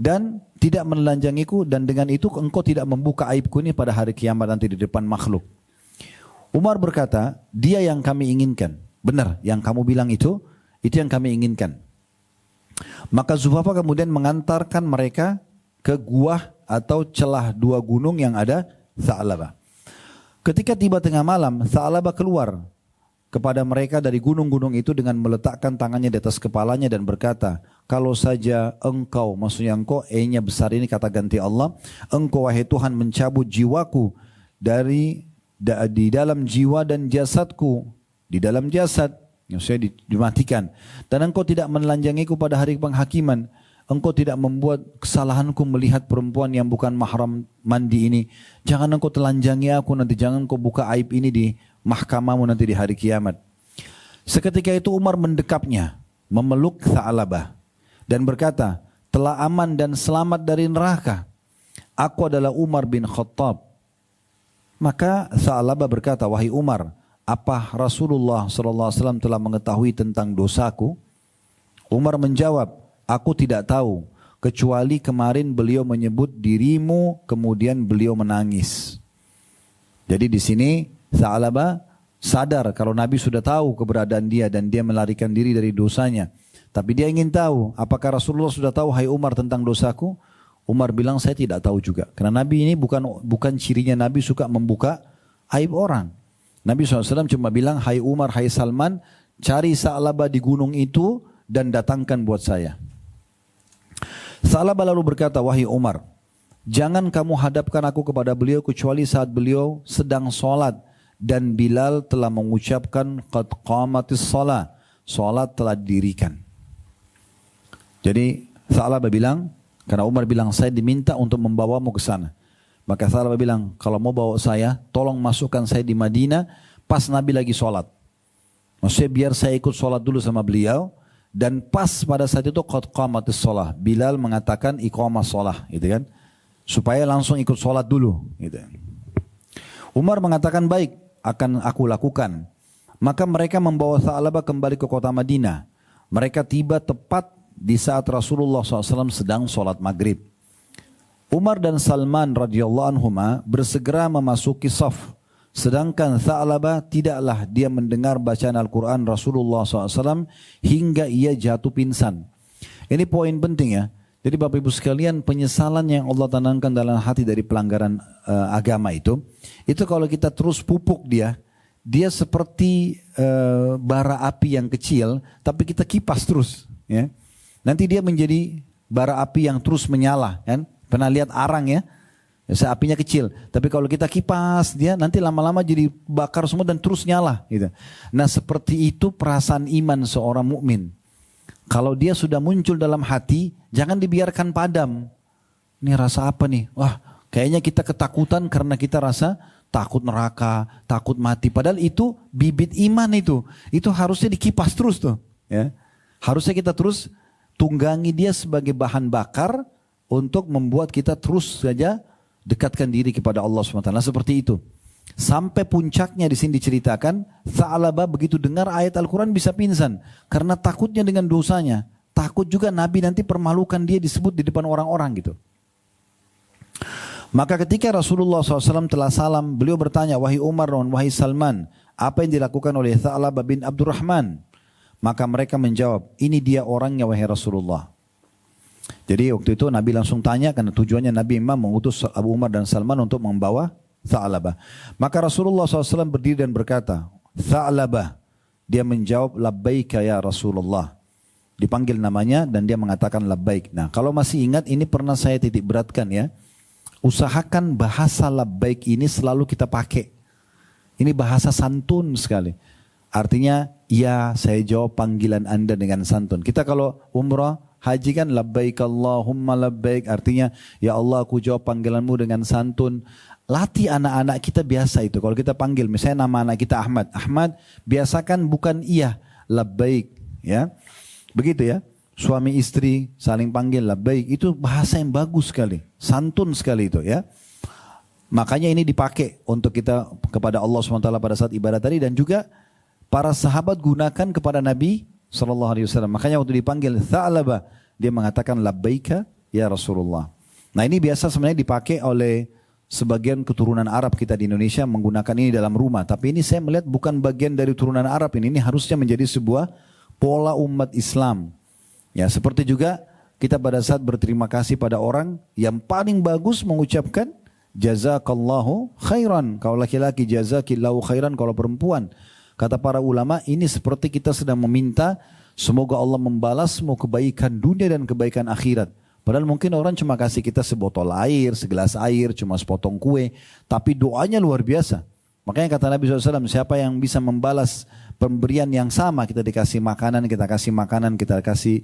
Dan tidak menelanjangiku, dan dengan itu engkau tidak membuka aibku ini pada hari kiamat nanti di depan makhluk. Umar berkata, dia yang kami inginkan. Benar, yang kamu bilang itu yang kami inginkan. Maka Zufafa kemudian mengantarkan mereka ke gua atau celah dua gunung yang ada Tha'labah. Ketika tiba tengah malam, Tha'labah keluar kepada mereka dari gunung-gunung itu dengan meletakkan tangannya di atas kepalanya dan berkata, kalau saja engkau, maksudnya engkau, E-nya besar ini kata ganti Allah, engkau wahai Tuhan mencabut jiwaku di dalam jiwa dan jasadku, di dalam jasad, yang saya dimatikan, dan engkau tidak menelanjangiku pada hari penghakiman, engkau tidak membuat kesalahanku melihat perempuan yang bukan mahram mandi ini, jangan engkau telanjangi aku nanti, jangan engkau buka aib ini di mahkamahmu nanti di hari kiamat. Seketika itu Umar mendekapnya, memeluk Tha'labah dan berkata, telah aman dan selamat dari neraka. Aku adalah Umar bin Khattab. Maka Tha'labah berkata, wahai Umar, apa Rasulullah SAW telah mengetahui tentang dosaku? Umar menjawab, aku tidak tahu, kecuali kemarin beliau menyebut dirimu, kemudian beliau menangis. Jadi di sini Tha'labah sadar kalau Nabi sudah tahu keberadaan dia dan dia melarikan diri dari dosanya. Tapi dia ingin tahu, apakah Rasulullah sudah tahu, hai Umar, tentang dosaku? Umar bilang, saya tidak tahu juga. Karena Nabi ini bukan cirinya Nabi suka membuka aib orang. Nabi SAW cuma bilang, hai Umar, hai Salman, cari Tha'labah di gunung itu dan datangkan buat saya. Tha'labah lalu berkata, wahai Umar, jangan kamu hadapkan aku kepada beliau kecuali saat beliau sedang sholat dan Bilal telah mengucapkan qad qamatis shalah, sholat telah didirikan. Jadi Tha'labah bilang, karena Umar bilang, saya diminta untuk membawamu ke sana. Maka Tha'labah bilang, kalau mau bawa saya, tolong masukkan saya di Madinah pas Nabi lagi sholat. Maksudnya biar saya ikut sholat dulu sama beliau, dan pas pada saat itu qad qamatis shalah, Bilal mengatakan iqamah sholah, gitu kan, supaya langsung ikut sholat dulu, gitu. Umar mengatakan, baik, akan aku lakukan. Maka mereka membawa Tha'labah kembali ke kota Madinah. Mereka tiba tepat di saat Rasulullah SAW sedang sholat maghrib. Umar dan Salman radhiyallahu anhuma bersegera memasuki saf. Sedangkan Tha'labah tidaklah dia mendengar bacaan Al-Quran Rasulullah SAW hingga ia jatuh pingsan. Ini poin penting ya. Jadi Bapak Ibu sekalian, penyesalan yang Allah tanamkan dalam hati dari pelanggaran agama itu kalau kita terus pupuk dia seperti bara api yang kecil, tapi kita kipas terus. Ya. Nanti dia menjadi bara api yang terus menyala. Kan? Pernah lihat arang ya? Apinya kecil, tapi kalau kita kipas dia nanti lama-lama jadi bakar semua dan terus nyala. Gitu. Nah seperti itu perasaan iman seorang mukmin. Kalau dia sudah muncul dalam hati, jangan dibiarkan padam. Ini rasa apa nih? Wah, kayaknya kita ketakutan karena kita rasa takut neraka, takut mati. Padahal itu bibit iman itu. Itu harusnya dikipas terus tuh. Ya. Harusnya kita terus tunggangi dia sebagai bahan bakar untuk membuat kita terus saja dekatkan diri kepada Allah SWT. Seperti itu. Sampai puncaknya di sini diceritakan, Tha'labah begitu dengar ayat Al-Quran bisa pingsan karena takutnya dengan dosanya. Takut juga Nabi nanti permalukan dia disebut di depan orang-orang gitu. Maka ketika Rasulullah SAW telah salam, beliau bertanya, wahai Umar dan wahai Salman, apa yang dilakukan oleh Tha'labah bin Abdurrahman? Maka mereka menjawab, ini dia orangnya wahai Rasulullah. Jadi waktu itu Nabi langsung tanya karena tujuannya Nabi memang mengutus Abu Umar dan Salman untuk membawa Tha'labah. Maka Rasulullah SAW berdiri dan berkata, Tha'labah. Dia menjawab, labbaika ya Rasulullah. Dipanggil namanya dan dia mengatakan labbaik. Nah kalau masih ingat ini pernah saya titik beratkan ya. usahakan bahasa labbaik ini selalu kita pakai. Ini bahasa santun sekali. Artinya, ya saya jawab panggilan Anda dengan santun. Kita kalau umrah, haji kan labbaik Allahumma labbaik. Artinya, ya Allah aku jawab panggilanmu dengan santun. Latih anak-anak kita biasa itu. Kalau kita panggil, misalnya nama anak kita Ahmad. Ahmad, biasakan bukan iya, labbaik. Ya, begitu ya. Suami istri saling panggil labbaik. Itu bahasa yang bagus sekali. Santun sekali itu ya. Makanya ini dipakai untuk kita kepada Allah SWT pada saat ibadah tadi. Dan juga para sahabat gunakan kepada Nabi SAW. Makanya waktu dipanggil Tha'laba, dia mengatakan labbaika ya Rasulullah. Nah ini biasa sebenarnya dipakai oleh sebagian keturunan Arab kita di Indonesia menggunakan ini dalam rumah. Tapi ini saya melihat bukan bagian dari turunan Arab ini. Ini harusnya menjadi sebuah pola umat Islam. Ya seperti juga kita pada saat berterima kasih pada orang yang paling bagus mengucapkan jazakallahu khairan. Kalau laki-laki jazakillahu khairan, kalau perempuan. Kata para ulama ini seperti kita sedang meminta semoga Allah membalasmu kebaikan dunia dan kebaikan akhirat. Padahal mungkin orang cuma kasih kita sebotol air, segelas air, cuma sepotong kue. Tapi doanya luar biasa. Makanya kata Nabi SAW, siapa yang bisa membalas pemberian yang sama, kita dikasih makanan, kita kasih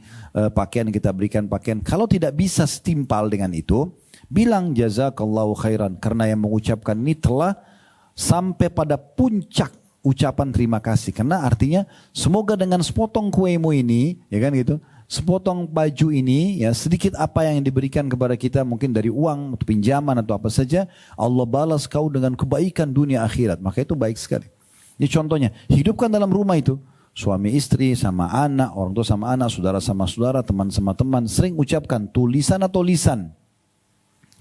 pakaian, kita berikan pakaian. Kalau tidak bisa setimpal dengan itu, bilang jazakallahu khairan. Karena yang mengucapkan ini telah sampai pada puncak ucapan terima kasih. Karena artinya semoga dengan sepotong kuemu ini, ya kan gitu, sepotong baju ini, ya sedikit apa yang diberikan kepada kita mungkin dari uang atau pinjaman atau apa saja, Allah balas kau dengan kebaikan dunia akhirat. Maka itu baik sekali. Ini contohnya, hidupkan dalam rumah itu. Suami istri sama anak, orang tua sama anak, saudara sama saudara, teman sama teman, sering ucapkan tulisan atau lisan.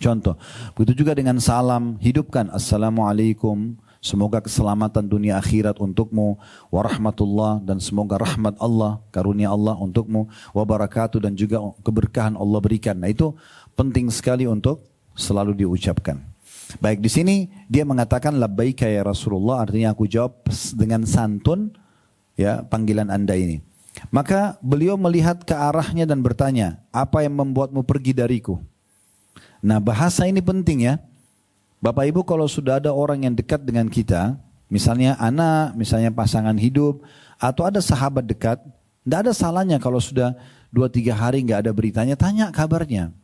Contoh, begitu juga dengan salam, hidupkan Assalamualaikum, semoga keselamatan dunia akhirat untukmu, warahmatullah, dan semoga rahmat Allah, karunia Allah untukmu, wabarakatuh, dan juga keberkahan Allah berikan. Nah itu penting sekali untuk selalu diucapkan. Baik, di sini dia mengatakan labbaika ya Rasulullah, artinya aku jawab dengan santun ya panggilan Anda ini. Maka beliau melihat ke arahnya dan bertanya, apa yang membuatmu pergi dariku? Nah bahasa ini penting ya. Bapak Ibu kalau sudah ada orang yang dekat dengan kita, misalnya anak, misalnya pasangan hidup, atau ada sahabat dekat, tidak ada salahnya kalau sudah 2-3 hari nggak ada beritanya, tanya kabarnya.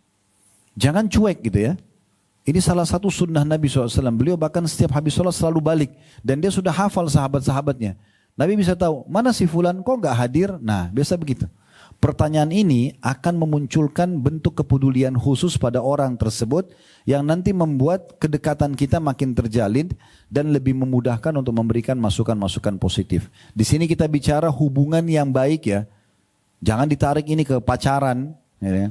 Jangan cuek gitu ya. Ini salah satu sunnah Nabi SAW. Beliau bahkan setiap habis sholat selalu balik. Dan dia sudah hafal sahabat-sahabatnya. Nabi bisa tahu, mana si fulan kok nggak hadir? Nah biasa begitu. Pertanyaan ini akan memunculkan bentuk kepedulian khusus pada orang tersebut yang nanti membuat kedekatan kita makin terjalin dan lebih memudahkan untuk memberikan masukan-masukan positif. Di sini kita bicara hubungan yang baik ya. Jangan ditarik ini ke pacaran. Ya.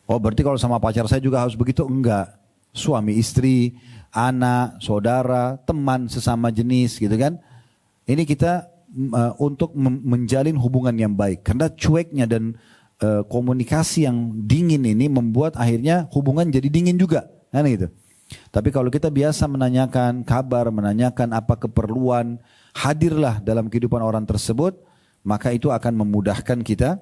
Oh berarti kalau sama pacar saya juga harus begitu? Enggak. Suami istri, anak, saudara, teman sesama jenis gitu kan. Ini kita untuk menjalin hubungan yang baik. Karena cueknya dan komunikasi yang dingin ini membuat akhirnya hubungan jadi dingin juga. Kan gitu. Tapi kalau kita biasa menanyakan kabar, menanyakan apa keperluan, hadirlah dalam kehidupan orang tersebut, maka itu akan memudahkan kita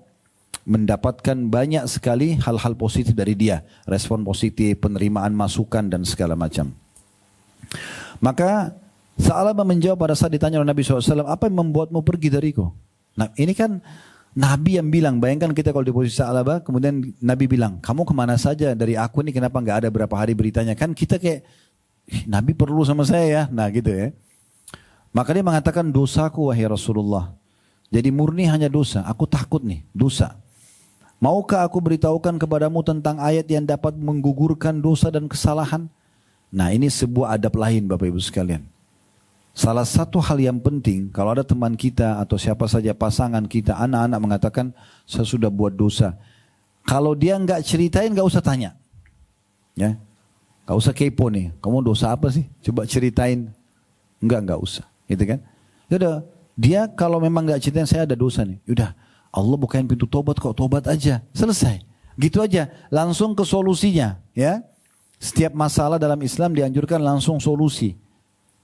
mendapatkan banyak sekali hal-hal positif dari dia. Respon positif, penerimaan masukan dan segala macam. Maka Sa'labah menjawab pada saat ditanya oleh Nabi SAW, apa yang membuatmu pergi dariku? Nah ini kan Nabi yang bilang, bayangkan kita kalau di posisi Sa'labah, kemudian Nabi bilang, kamu kemana saja dari aku ini, kenapa nggak ada berapa hari beritanya? Kan kita kayak, Nabi perlu sama saya ya, nah gitu ya. Maka dia mengatakan, dosaku wahai Rasulullah. Jadi murni hanya dosa, aku takut nih, dosa. Maukah aku beritahukan kepadamu tentang ayat yang dapat menggugurkan dosa dan kesalahan? Nah ini sebuah adab lain Bapak Ibu sekalian. Salah satu hal yang penting, kalau ada teman kita atau siapa saja pasangan kita, anak-anak mengatakan, saya sudah buat dosa. Kalau dia nggak ceritain, nggak usah tanya. Ya, nggak usah kepo nih, kamu dosa apa sih? Coba ceritain. Nggak usah. Gitu kan? Yaudah, dia kalau memang nggak ceritain, saya ada dosa nih. Yaudah, Allah bukain pintu tobat kok, tobat aja. Selesai. Gitu aja, langsung ke solusinya. Ya, setiap masalah dalam Islam dianjurkan langsung solusi.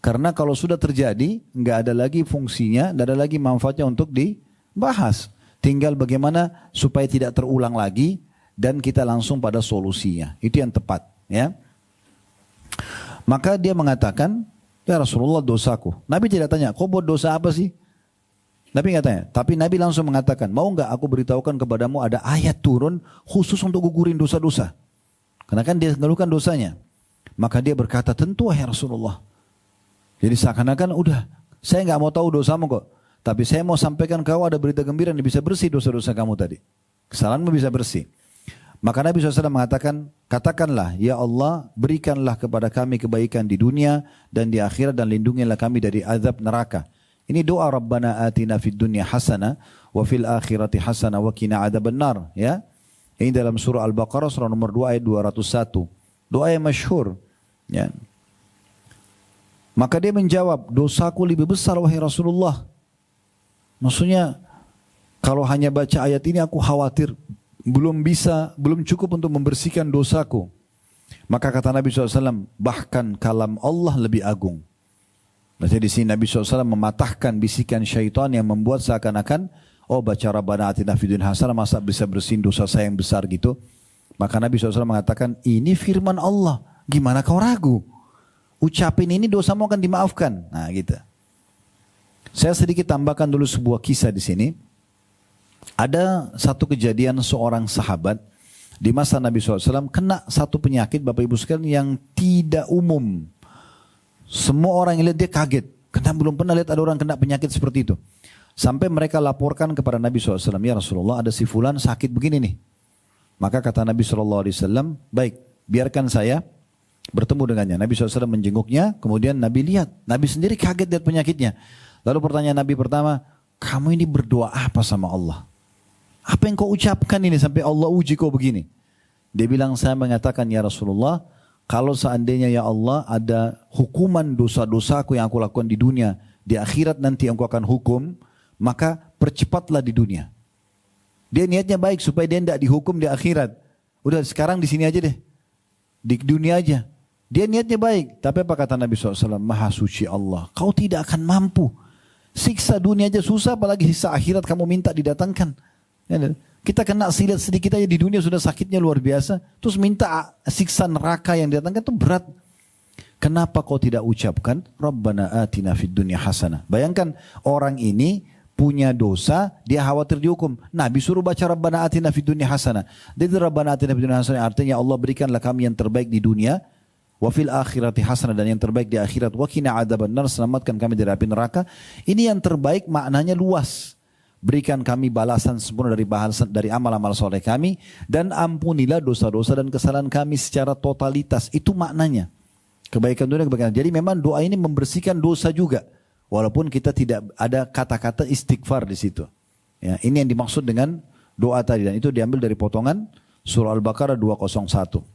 Karena kalau sudah terjadi, nggak ada lagi fungsinya, nggak ada lagi manfaatnya untuk dibahas. Tinggal bagaimana supaya tidak terulang lagi dan kita langsung pada solusinya. Itu yang tepat, ya. Maka dia mengatakan, ya Rasulullah dosaku. Nabi tidak tanya, kau buat dosa apa sih? Nabi nggak tanya. Tapi Nabi langsung mengatakan, mau nggak aku beritahukan kepadamu ada ayat turun khusus untuk gugurin dosa-dosa. Karena kan dia mengeluhkan dosanya. Maka dia berkata, tentu wahai Rasulullah. Jadi seakan-akan udah, saya nggak mau tahu dosamu kok. Tapi saya mau sampaikan kau ada berita gembira yang bisa bersih dosa-dosa kamu tadi. Kesalahanmu bisa bersih. Maka Nabi SAW mengatakan, katakanlah, ya Allah berikanlah kepada kami kebaikan di dunia dan di akhirat dan lindungilah kami dari azab neraka. Ini doa Rabbana atina fid dunya hasana wa fil akhirati hasana wa qina adzabannar, ya. Ini dalam surah Al-Baqarah surah nomor 2 ayat 201. Doa yang masyhur, ya. Maka dia menjawab, dosaku lebih besar wahai Rasulullah. Maksudnya kalau hanya baca ayat ini aku khawatir belum cukup untuk membersihkan dosaku. Maka kata Nabi SAW, bahkan kalam Allah lebih agung. Berarti di sini Nabi SAW mematahkan bisikan syaitan yang membuat seakan-akan, oh baca Rabbana atina fid dunya hasanah masa bisa bersihin dosa saya yang besar gitu. Maka Nabi SAW mengatakan, ini firman Allah, gimana kau ragu? Ucapin ini dosamu akan dimaafkan. Nah gitu. Saya sedikit tambahkan dulu sebuah kisah di sini. Ada satu kejadian seorang sahabat di masa Nabi SAW kena satu penyakit Bapak Ibu sekalian yang tidak umum. Semua orang yang lihat dia kaget. Karena belum pernah lihat ada orang kena penyakit seperti itu. Sampai mereka laporkan kepada Nabi SAW, ya Rasulullah ada si fulan sakit begini nih. Maka kata Nabi SAW, baik biarkan saya bertemu dengannya. Nabi SAW menjenguknya, kemudian Nabi lihat. Nabi sendiri kaget lihat penyakitnya. Lalu pertanyaan Nabi pertama, kamu ini berdoa apa sama Allah? Apa yang kau ucapkan ini sampai Allah uji kau begini? Dia bilang, saya mengatakan ya Rasulullah, kalau seandainya ya Allah ada hukuman dosa-dosaku yang aku lakukan di dunia, di akhirat nanti engkau akan hukum, maka percepatlah di dunia. Dia niatnya baik supaya dia tidak dihukum di akhirat. Udah sekarang di sini aja deh. Di dunia aja. Dia niatnya baik. Tapi apa kata Nabi SAW? Maha suci Allah. Kau tidak akan mampu. Siksa dunia aja susah, apalagi siksa akhirat kamu minta didatangkan. Kita kena silat sedikit aja di dunia sudah sakitnya luar biasa. Terus minta siksa neraka yang didatangkan itu berat. Kenapa kau tidak ucapkan Rabbana atina fid dunya hasanah? Bayangkan orang ini punya dosa, dia khawatir dihukum. Nabi suruh baca Rabbana atina fid dunya hasanah. Jadi Rabbana atina fid dunya hasanah artinya Allah berikanlah kami yang terbaik di dunia, wa fil akhirati hasanah dan yang terbaik di akhirat, wa qina adzabannar selamatkan kami dari api neraka. Ini yang terbaik maknanya luas. Berikan kami balasan sempurna dari amal-amal soleh kami dan ampunilah dosa-dosa dan kesalahan kami secara totalitas. Itu maknanya. Kebaikan dunia, kebaikan. Jadi memang doa ini membersihkan dosa juga. Walaupun kita tidak ada kata-kata istighfar di situ. Ya, ini yang dimaksud dengan doa tadi dan itu diambil dari potongan surah Al-Baqarah 201.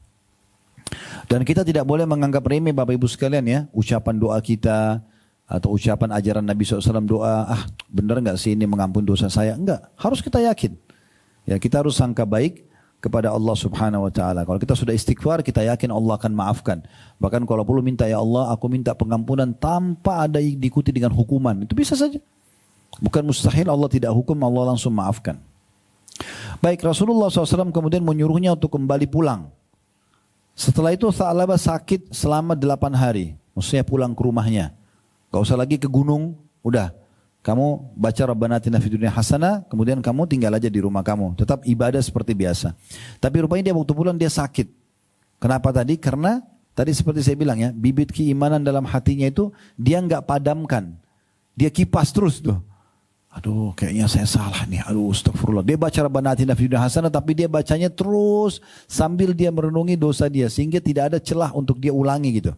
Dan kita tidak boleh menganggap remeh Bapak Ibu sekalian ya, ucapan doa kita atau ucapan ajaran Nabi SAW doa, benar nggak sih ini mengampuni dosa saya? Enggak, harus kita yakin. Ya kita harus sangka baik kepada Allah Subhanahu Wa Taala. Kalau kita sudah istighfar, kita yakin Allah akan maafkan. Bahkan kalau perlu minta ya Allah, aku minta pengampunan tanpa ada diikuti dengan hukuman, itu bisa saja. Bukan mustahil Allah tidak hukum, Allah langsung maafkan. Baik, Rasulullah SAW kemudian menyuruhnya untuk kembali pulang. Setelah itu Tha'labah sakit selama 8 hari. Maksudnya pulang ke rumahnya. Gak usah lagi ke gunung, udah. Kamu baca Rabbana atina fid dunya hasanah, kemudian kamu tinggal aja di rumah kamu. Tetap ibadah seperti biasa. Tapi rupanya dia waktu pulang dia sakit. Kenapa tadi? Karena tadi seperti saya bilang ya, bibit keimanan dalam hatinya itu dia nggak padamkan. Dia kipas terus tuh. Aduh kayaknya saya salah nih. Aduh astagfirullah. Dia baca Rabbana atina fid dunya hasanah tapi dia bacanya terus sambil dia merenungi dosa dia. Sehingga tidak ada celah untuk dia ulangi gitu.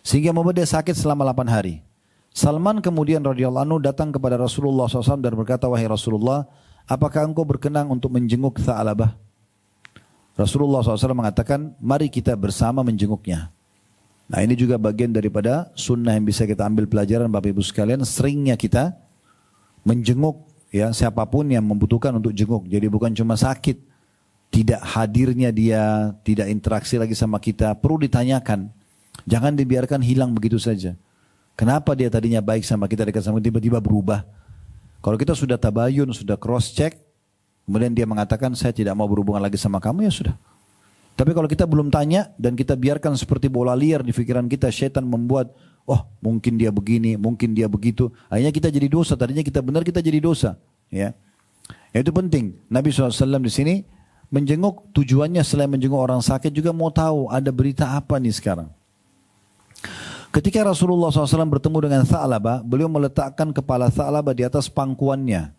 Sehingga membuat dia sakit selama 8 hari. Salman kemudian radhiyallahu anhu datang kepada Rasulullah SAW dan berkata, wahai Rasulullah, apakah engkau berkenan untuk menjenguk Tha'labah? Rasulullah SAW mengatakan, mari kita bersama menjenguknya. Nah ini juga bagian daripada sunnah yang bisa kita ambil pelajaran Bapak Ibu sekalian. Seringnya kita menjenguk ya siapapun yang membutuhkan untuk jenguk. Jadi bukan cuma sakit, tidak hadirnya dia, tidak interaksi lagi sama kita, perlu ditanyakan. Jangan dibiarkan hilang begitu saja. Kenapa dia tadinya baik sama kita, dekat sama kita, tiba-tiba berubah? Kalau kita sudah tabayun, sudah cross check, kemudian dia mengatakan saya tidak mau berhubungan lagi sama kamu, ya sudah. Tapi kalau kita belum tanya dan kita biarkan seperti bola liar di pikiran kita, syaitan membuat, oh mungkin dia begini, mungkin dia begitu. Akhirnya kita jadi dosa, tadinya kita benar kita jadi dosa. Ya, itu penting. Nabi SAW di sini menjenguk, tujuannya selain menjenguk orang sakit juga mau tahu ada berita apa nih sekarang. Ketika Rasulullah SAW bertemu dengan Tha'labah, beliau meletakkan kepala Tha'labah di atas pangkuannya.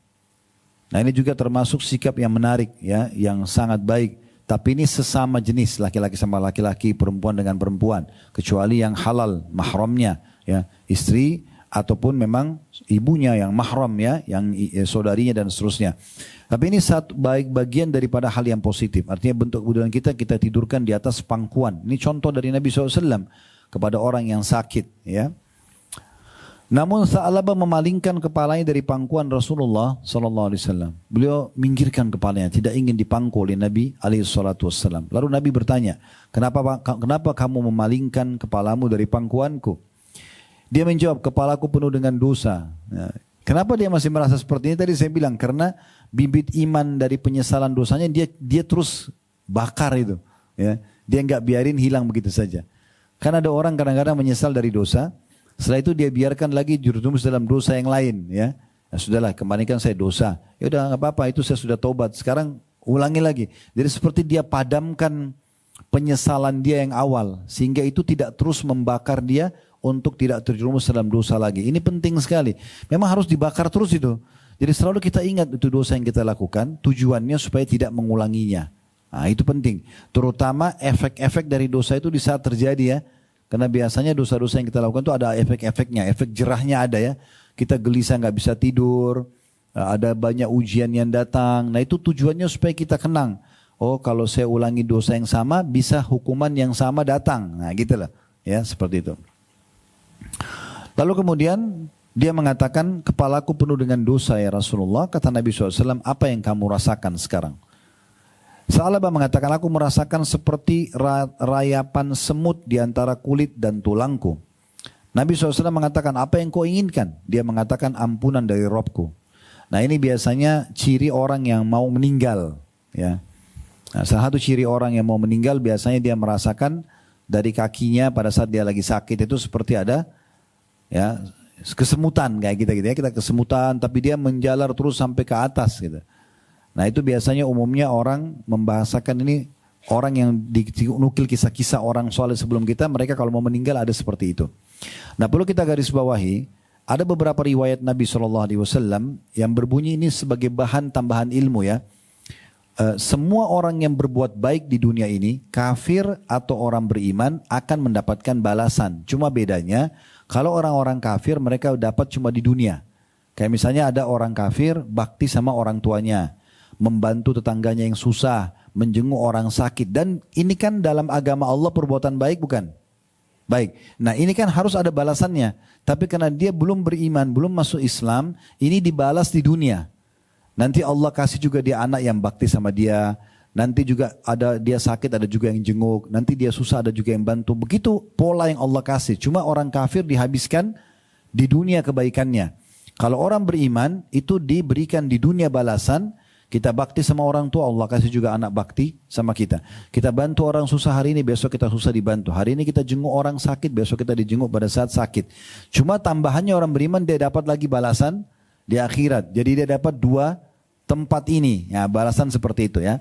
Nah ini juga termasuk sikap yang menarik, ya, yang sangat baik. Tapi ini sesama jenis, laki-laki sama laki-laki, perempuan dengan perempuan, kecuali yang halal mahramnya, ya, istri ataupun memang ibunya yang mahram, ya, yang saudarinya dan seterusnya. Tapi ini satu bagian daripada hal yang positif. Artinya bentuk kebudayan kita tidurkan di atas pangkuan. Ini contoh dari Nabi SAW kepada orang yang sakit, ya. Namun Tha'labah memalingkan kepalanya dari pangkuan Rasulullah SAW. Beliau minggirkan kepalanya, tidak ingin dipangku oleh Nabi SAW. Lalu Nabi bertanya, kenapa kamu memalingkan kepalamu dari pangkuanku? Dia menjawab, kepalaku penuh dengan dosa. Ya. Kenapa dia masih merasa seperti ini? Tadi saya bilang, karena bibit iman dari penyesalan dosanya dia terus bakar itu. Ya. Dia nggak biarin hilang begitu saja. Karena ada orang kadang-kadang menyesal dari dosa, setelah itu dia biarkan lagi terjerumus dalam dosa yang lain, ya. Ya sudahlah, kemarin kan saya dosa. Ya udah nggak apa-apa, itu saya sudah tobat. Sekarang ulangi lagi. Jadi seperti dia padamkan penyesalan dia yang awal, sehingga itu tidak terus membakar dia untuk tidak terjerumus dalam dosa lagi. Ini penting sekali. Memang harus dibakar terus itu. Jadi selalu kita ingat itu dosa yang kita lakukan, tujuannya supaya tidak mengulanginya. Nah itu penting. Terutama efek-efek dari dosa itu di saat terjadi, ya. Karena biasanya dosa-dosa yang kita lakukan itu ada efek-efeknya, efek jerahnya ada, ya. Kita gelisah nggak bisa tidur, ada banyak ujian yang datang. Nah itu tujuannya supaya kita kenang. Oh kalau saya ulangi dosa yang sama, bisa hukuman yang sama datang. Nah gitulah, ya, seperti itu. Lalu kemudian dia mengatakan, kepalaku penuh dengan dosa ya Rasulullah. Kata Nabi SAW, apa yang kamu rasakan sekarang? Tha'labah mengatakan, aku merasakan seperti rayapan semut di antara kulit dan tulangku. Nabi SAW mengatakan, apa yang kau inginkan? Dia mengatakan, ampunan dari Robku. Nah ini biasanya ciri orang yang mau meninggal, ya. Nah, salah satu ciri orang yang mau meninggal biasanya dia merasakan dari kakinya pada saat dia lagi sakit itu seperti ada, ya, kesemutan kayak kita gitu, ya. Kita kesemutan tapi dia menjalar terus sampai ke atas gitu. Nah itu biasanya umumnya orang membahasakan ini, orang yang dinukil kisah-kisah orang soleh sebelum kita, mereka kalau mau meninggal ada seperti itu. Nah perlu kita garis bawahi, ada beberapa riwayat Nabi SAW yang berbunyi ini sebagai bahan tambahan ilmu, ya. Semua orang yang berbuat baik di dunia ini, kafir atau orang beriman, akan mendapatkan balasan. Cuma bedanya, kalau orang-orang kafir mereka dapat cuma di dunia. Kayak misalnya ada orang kafir bakti sama orang tuanya, membantu tetangganya yang susah, menjenguk orang sakit. Dan ini kan dalam agama Allah perbuatan baik, bukan? Baik. Nah ini kan harus ada balasannya. Tapi karena dia belum beriman, belum masuk Islam, ini dibalas di dunia. Nanti Allah kasih juga dia anak yang bakti sama dia. Nanti juga ada dia sakit, ada juga yang jenguk. Nanti dia susah, ada juga yang bantu. Begitu pola yang Allah kasih. Cuma orang kafir dihabiskan di dunia kebaikannya. Kalau orang beriman itu diberikan di dunia balasan. Kita bakti sama orang tua, Allah kasih juga anak bakti sama kita. Kita bantu orang susah hari ini, besok kita susah dibantu. Hari ini kita jenguk orang sakit, besok kita dijenguk pada saat sakit. Cuma tambahannya orang beriman dia dapat lagi balasan di akhirat. Jadi dia dapat dua tempat ini, ya, balasan seperti itu, ya.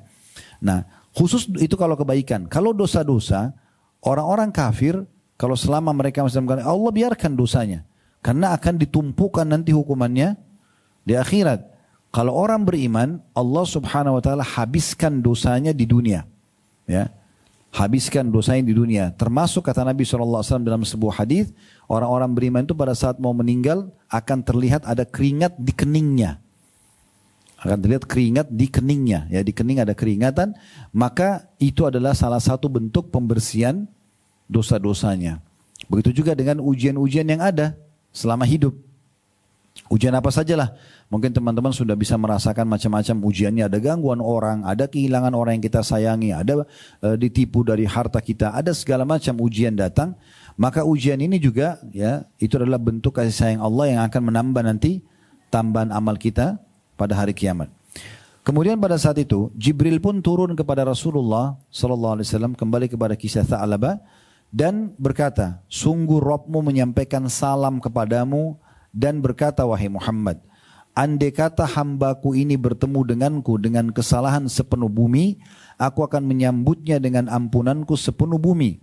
Nah khusus itu kalau kebaikan. Kalau dosa-dosa, orang-orang kafir kalau selama mereka masih dalam, Allah biarkan dosanya. Karena akan ditumpukan nanti hukumannya di akhirat. Kalau orang beriman, Allah Subhanahu wa taala habiskan dosanya di dunia. Ya. Habiskan dosanya di dunia. Termasuk kata Nabi SAW dalam sebuah hadis, orang-orang beriman itu pada saat mau meninggal akan terlihat ada keringat di keningnya. Akan terlihat keringat di keningnya. Ya, di kening ada keringatan, maka itu adalah salah satu bentuk pembersihan dosa-dosanya. Begitu juga dengan ujian-ujian yang ada selama hidup. Ujian apa sajalah. Mungkin teman-teman sudah bisa merasakan macam-macam ujiannya. Ada gangguan orang, ada kehilangan orang yang kita sayangi, ada ditipu dari harta kita, ada segala macam ujian datang. Maka ujian ini juga, ya, itu adalah bentuk kasih sayang Allah yang akan menambah nanti tambahan amal kita pada hari kiamat. Kemudian pada saat itu Jibril pun turun kepada Rasulullah sallallahu alaihi wasallam, kembali kepada kisah Tha'labah, dan berkata, sungguh Rabbmu menyampaikan salam kepadamu dan berkata, wahai Muhammad, andai kata hambaku ini bertemu denganku dengan kesalahan sepenuh bumi, aku akan menyambutnya dengan ampunanku sepenuh bumi.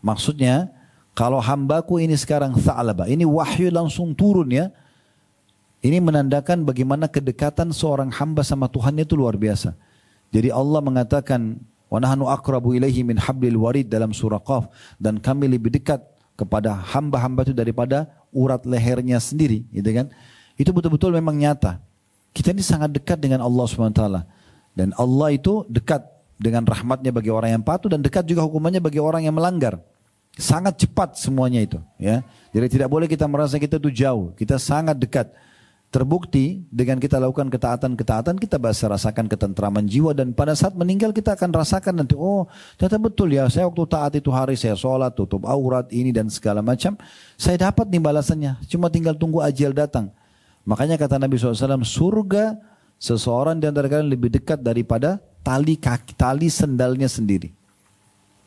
Maksudnya, kalau hambaku ini sekarang Tha'labah, ini wahyu langsung turun ya. Ini menandakan bagaimana kedekatan seorang hamba sama Tuhannya itu luar biasa. Jadi Allah mengatakan, wa nahnu aqrabu ilaihi min hablil warid dalam surah Qaf, dan kami lebih dekat kepada hamba-hamba itu daripada urat lehernya sendiri, gitu kan? Itu betul-betul memang nyata. Kita ini sangat dekat dengan Allah SWT. Dan Allah itu dekat dengan rahmatnya bagi orang yang patuh, dan dekat juga hukumannya bagi orang yang melanggar. Sangat cepat semuanya itu, ya. Jadi tidak boleh kita merasa kita itu jauh, kita sangat dekat. Terbukti dengan kita lakukan ketaatan-ketaatan, kita bisa rasakan ketentraman jiwa, dan pada saat meninggal kita akan rasakan nanti, oh ternyata betul ya, saya waktu taat itu hari saya sholat, tutup aurat, ini dan segala macam, saya dapat nih balasannya, cuma tinggal tunggu ajal datang. Makanya kata Nabi SAW, surga seseorang di antara kalian lebih dekat daripada tali kaki, tali sendalnya sendiri.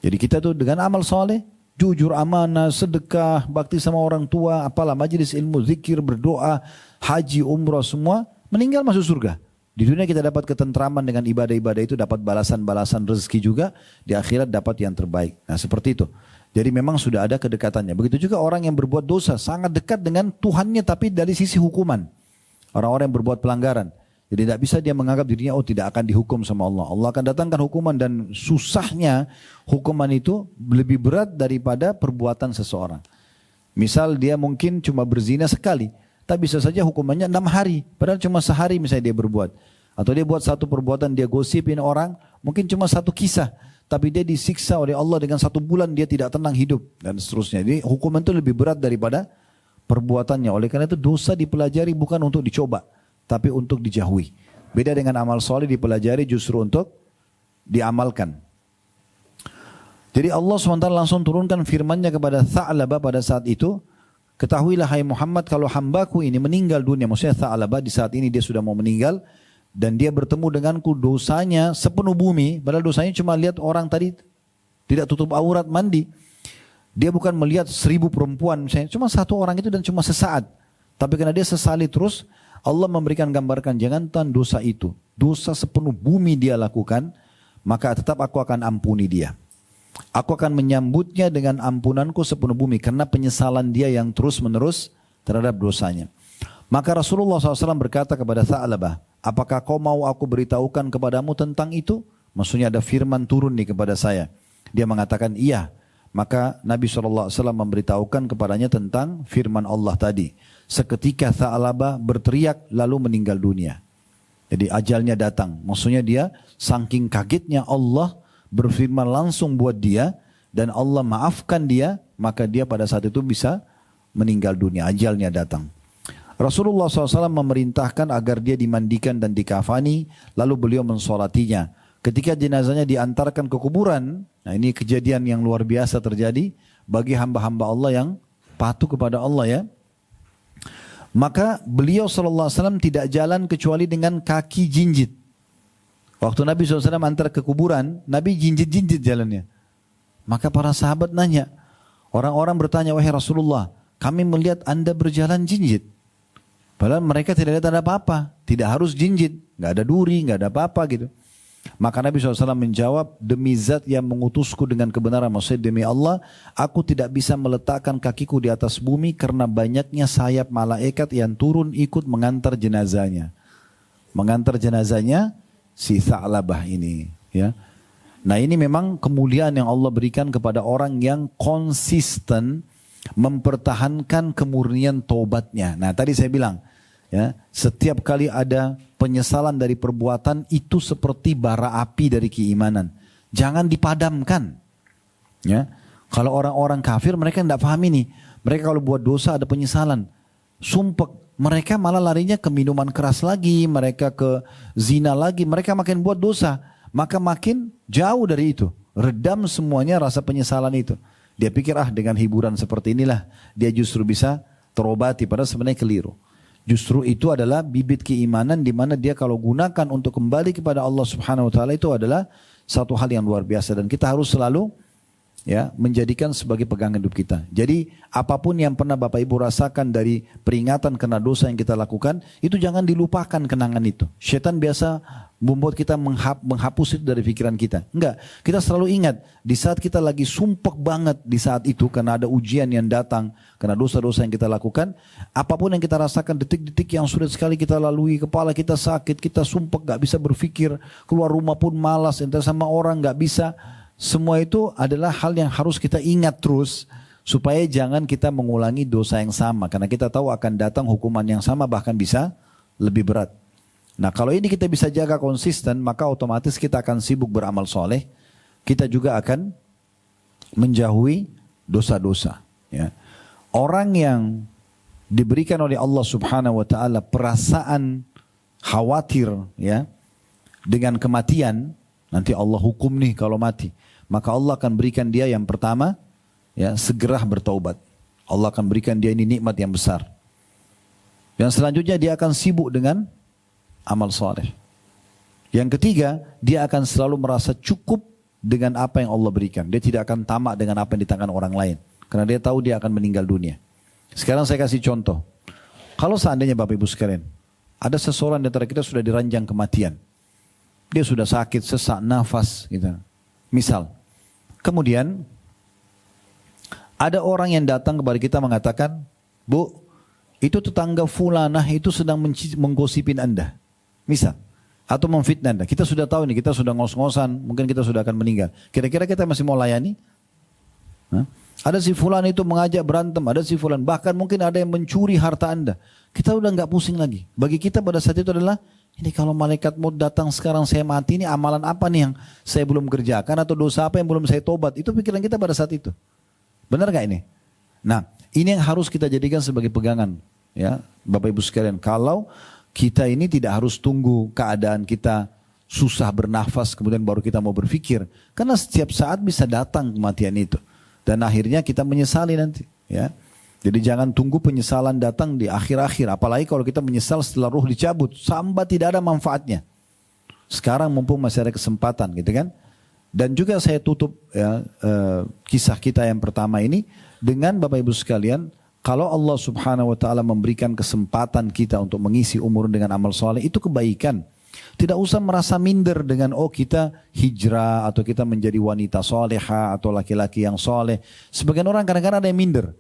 Jadi kita tuh dengan amal soleh, jujur, amanah, sedekah, bakti sama orang tua, apalah majelis ilmu, zikir, berdoa, haji, umrah, semua, meninggal masuk surga. Di dunia kita dapat ketentraman dengan ibadah-ibadah itu, dapat balasan-balasan rezeki juga, di akhirat dapat yang terbaik. Nah seperti itu. Jadi memang sudah ada kedekatannya. Begitu juga orang yang berbuat dosa, sangat dekat dengan Tuhannya, tapi dari sisi hukuman. Orang-orang yang berbuat pelanggaran. Jadi tidak bisa dia menganggap dirinya, oh tidak akan dihukum sama Allah. Allah akan datangkan hukuman, dan susahnya hukuman itu lebih berat daripada perbuatan seseorang. Misal dia mungkin cuma berzina sekali, tapi bisa saja hukumannya 6 hari. Padahal cuma sehari misalnya dia berbuat. Atau dia buat satu perbuatan, dia gosipin orang, mungkin cuma satu kisah. Tapi dia disiksa oleh Allah dengan 1 bulan dia tidak tenang hidup, dan seterusnya. Jadi hukuman itu lebih berat daripada perbuatannya. Oleh karena itu dosa dipelajari bukan untuk dicoba, tapi untuk dijauhi. Beda dengan amal soleh, dipelajari justru untuk diamalkan. Jadi Allah SWT langsung turunkan firman-Nya kepada Tha'labah pada saat itu. Ketahuilah hai Muhammad, kalau hambaku ini meninggal dunia, maksudnya Tha'labah di saat ini dia sudah mau meninggal, dan dia bertemu denganku dosanya sepenuh bumi, padahal dosanya cuma lihat orang tadi tidak tutup aurat mandi. Dia bukan melihat 1000 perempuan, misalnya, cuma 1 orang itu dan cuma sesaat. Tapi karena dia sesali terus, Allah memberikan gambarkan, jangankan dosa itu, dosa sepenuh bumi dia lakukan, maka tetap aku akan ampuni dia. Aku akan menyambutnya dengan ampunanku sepenuh bumi, karena penyesalan dia yang terus menerus terhadap dosanya. Maka Rasulullah SAW berkata kepada Tha'labah, apakah kau mau aku beritahukan kepadamu tentang itu? Maksudnya ada firman turun nih kepada saya. Dia mengatakan iya. Maka Nabi SAW memberitahukan kepadanya tentang firman Allah tadi. Seketika Tha'labah berteriak lalu meninggal dunia. Jadi ajalnya datang. Maksudnya dia saking kagetnya Allah berfirman langsung buat dia, dan Allah maafkan dia, maka dia pada saat itu bisa meninggal dunia, ajalnya datang. Rasulullah SAW memerintahkan agar dia dimandikan dan dikafani, lalu beliau mensolatinya. Ketika jenazahnya diantarkan ke kuburan, nah ini kejadian yang luar biasa terjadi bagi hamba-hamba Allah yang patuh kepada Allah ya. Maka beliau SAW tidak jalan kecuali dengan kaki jinjit. Waktu Nabi SAW antar ke kuburan, Nabi jinjit-jinjit jalannya. Maka para sahabat nanya, orang-orang bertanya, wahai Rasulullah, kami melihat anda berjalan jinjit. Padahal mereka tidak lihat ada apa-apa, tidak harus jinjit, nggak ada duri, nggak ada apa-apa gitu. Maka Nabi SAW menjawab, demi zat yang mengutusku dengan kebenaran, maksudnya demi Allah, aku tidak bisa meletakkan kakiku di atas bumi karena banyaknya sayap malaikat yang turun ikut mengantar jenazahnya. Mengantar jenazahnya si Tha'labah ini. Ya. Nah ini memang kemuliaan yang Allah berikan kepada orang yang konsisten mempertahankan kemurnian taubatnya. Nah tadi saya bilang, ya, setiap kali ada penyesalan dari perbuatan itu seperti bara api dari keimanan. Jangan dipadamkan. Ya, kalau orang-orang kafir mereka tidak paham ini. Mereka kalau buat dosa ada penyesalan, sumpek. Mereka malah larinya ke minuman keras lagi, mereka ke zina lagi, mereka makin buat dosa, maka makin jauh dari itu. Redam semuanya rasa penyesalan itu. Dia pikir dengan hiburan seperti inilah dia justru bisa terobati, padahal sebenarnya keliru. Justru itu adalah bibit keimanan di mana dia kalau gunakan untuk kembali kepada Allah Subhanahu wa taala itu adalah satu hal yang luar biasa dan kita harus selalu ya menjadikan sebagai pegangan hidup kita. Jadi apapun yang pernah Bapak Ibu rasakan dari peringatan karena dosa yang kita lakukan, itu jangan dilupakan kenangan itu. Setan biasa membuat kita menghapus itu dari pikiran kita. Enggak, kita selalu ingat di saat kita lagi sumpek banget di saat itu karena ada ujian yang datang karena dosa-dosa yang kita lakukan, apapun yang kita rasakan detik-detik yang sulit sekali kita lalui, kepala kita sakit, kita sumpek gak bisa berpikir, keluar rumah pun malas, entah sama orang gak bisa. Semua itu adalah hal yang harus kita ingat terus supaya jangan kita mengulangi dosa yang sama karena kita tahu akan datang hukuman yang sama bahkan bisa lebih berat. Nah kalau ini kita bisa jaga konsisten maka otomatis kita akan sibuk beramal soleh. Kita juga akan menjauhi dosa-dosa. Ya. Orang yang diberikan oleh Allah Subhanahu wa taala perasaan khawatir ya dengan kematian, nanti Allah hukum nih kalau mati. Maka Allah akan berikan dia yang pertama, ya segera bertaubat. Allah akan berikan dia ini nikmat yang besar. Yang selanjutnya dia akan sibuk dengan amal soleh. Yang ketiga, dia akan selalu merasa cukup dengan apa yang Allah berikan. Dia tidak akan tamak dengan apa yang di tangan orang lain. Karena dia tahu dia akan meninggal dunia. Sekarang saya kasih contoh. Kalau seandainya Bapak Ibu sekalian, ada seseorang di antara kita sudah diranjang kematian. Dia sudah sakit, sesak nafas gitu. Misal, kemudian ada orang yang datang kepada kita mengatakan, Bu, itu tetangga fulanah itu sedang menggosipin Anda. Misal, atau memfitnah Anda. Kita sudah tahu ini, kita sudah ngos-ngosan, mungkin kita sudah akan meninggal. Kira-kira kita masih mau layani? Hah? Ada si fulan itu mengajak berantem, ada si fulan, bahkan mungkin ada yang mencuri harta Anda. Kita udah nggak pusing lagi. Bagi kita pada saat itu adalah, ini kalau malaikat mau datang sekarang saya mati, ini amalan apa nih yang saya belum kerjakan atau dosa apa yang belum saya tobat. Itu pikiran kita pada saat itu. Benar gak ini? Nah, ini yang harus kita jadikan sebagai pegangan. Ya, Bapak Ibu sekalian, kalau kita ini tidak harus tunggu keadaan kita susah bernafas kemudian baru kita mau berpikir. Karena setiap saat bisa datang kematian itu. Dan akhirnya kita menyesali nanti. Ya. Jadi jangan tunggu penyesalan datang di akhir-akhir. Apalagi kalau kita menyesal setelah ruh dicabut. Sampai tidak ada manfaatnya. Sekarang mumpung masih ada kesempatan gitu kan. Dan juga saya tutup ya, kisah kita yang pertama ini. Dengan Bapak Ibu sekalian. Kalau Allah Subhanahu wa ta'ala memberikan kesempatan kita untuk mengisi umur dengan amal soleh. Itu kebaikan. Tidak usah merasa minder dengan kita hijrah. Atau kita menjadi wanita soleha. Atau laki-laki yang soleh. Sebagian orang kadang-kadang ada yang minder.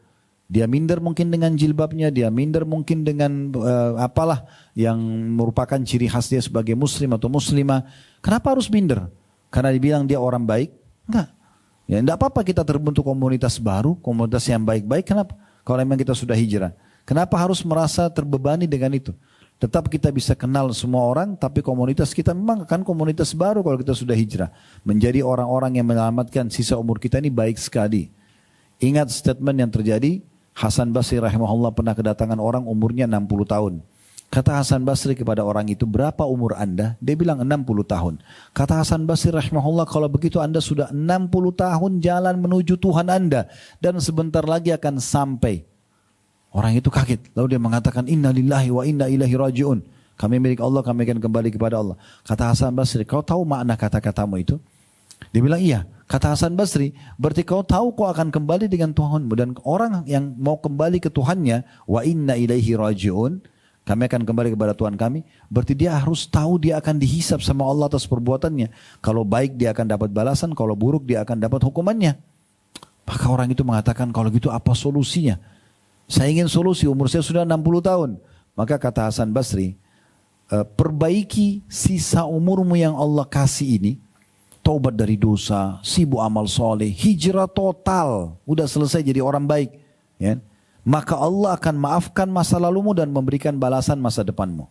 Dia minder mungkin dengan jilbabnya, dia minder mungkin dengan apalah yang merupakan ciri khas dia sebagai muslim atau muslimah. Kenapa harus minder? Karena dibilang dia orang baik? Enggak. Ya enggak apa-apa kita terbentuk komunitas baru, komunitas yang baik-baik. Kenapa? Kalau memang kita sudah hijrah. Kenapa harus merasa terbebani dengan itu? Tetap kita bisa kenal semua orang, tapi komunitas kita memang akan komunitas baru kalau kita sudah hijrah. Menjadi orang-orang yang menyelamatkan sisa umur kita ini baik sekali. Ingat statement yang terjadi, Hasan Basri rahimahullah pernah kedatangan orang umurnya 60 tahun. Kata Hasan Basri kepada orang itu, berapa umur Anda? Dia bilang 60 tahun. Kata Hasan Basri rahimahullah, kalau begitu Anda sudah 60 tahun jalan menuju Tuhan Anda. Dan sebentar lagi akan sampai. Orang itu kaget. Lalu dia mengatakan, inna lillahi wa inna ilaihi raji'un. Kami milik Allah, kami akan kembali kepada Allah. Kata Hasan Basri, kau tahu makna kata-katamu itu? Dia bilang, iya. Kata Hasan Basri, berarti kau tahu kau akan kembali dengan Tuhanmu. Dan orang yang mau kembali ke Tuhannya, wa inna ilaihi raji'un, kami akan kembali kepada Tuhan kami. Berarti dia harus tahu dia akan dihisap sama Allah atas perbuatannya. Kalau baik dia akan dapat balasan, kalau buruk dia akan dapat hukumannya. Maka orang itu mengatakan, kalau gitu apa solusinya? Saya ingin solusi, umur saya sudah 60 tahun. Maka kata Hasan Basri, perbaiki sisa umurmu yang Allah kasih ini. Taubat dari dosa, sibuk amal soleh, hijrah total, udah selesai jadi orang baik, ya. Maka Allah akan maafkan masa lalumu dan memberikan balasan masa depanmu.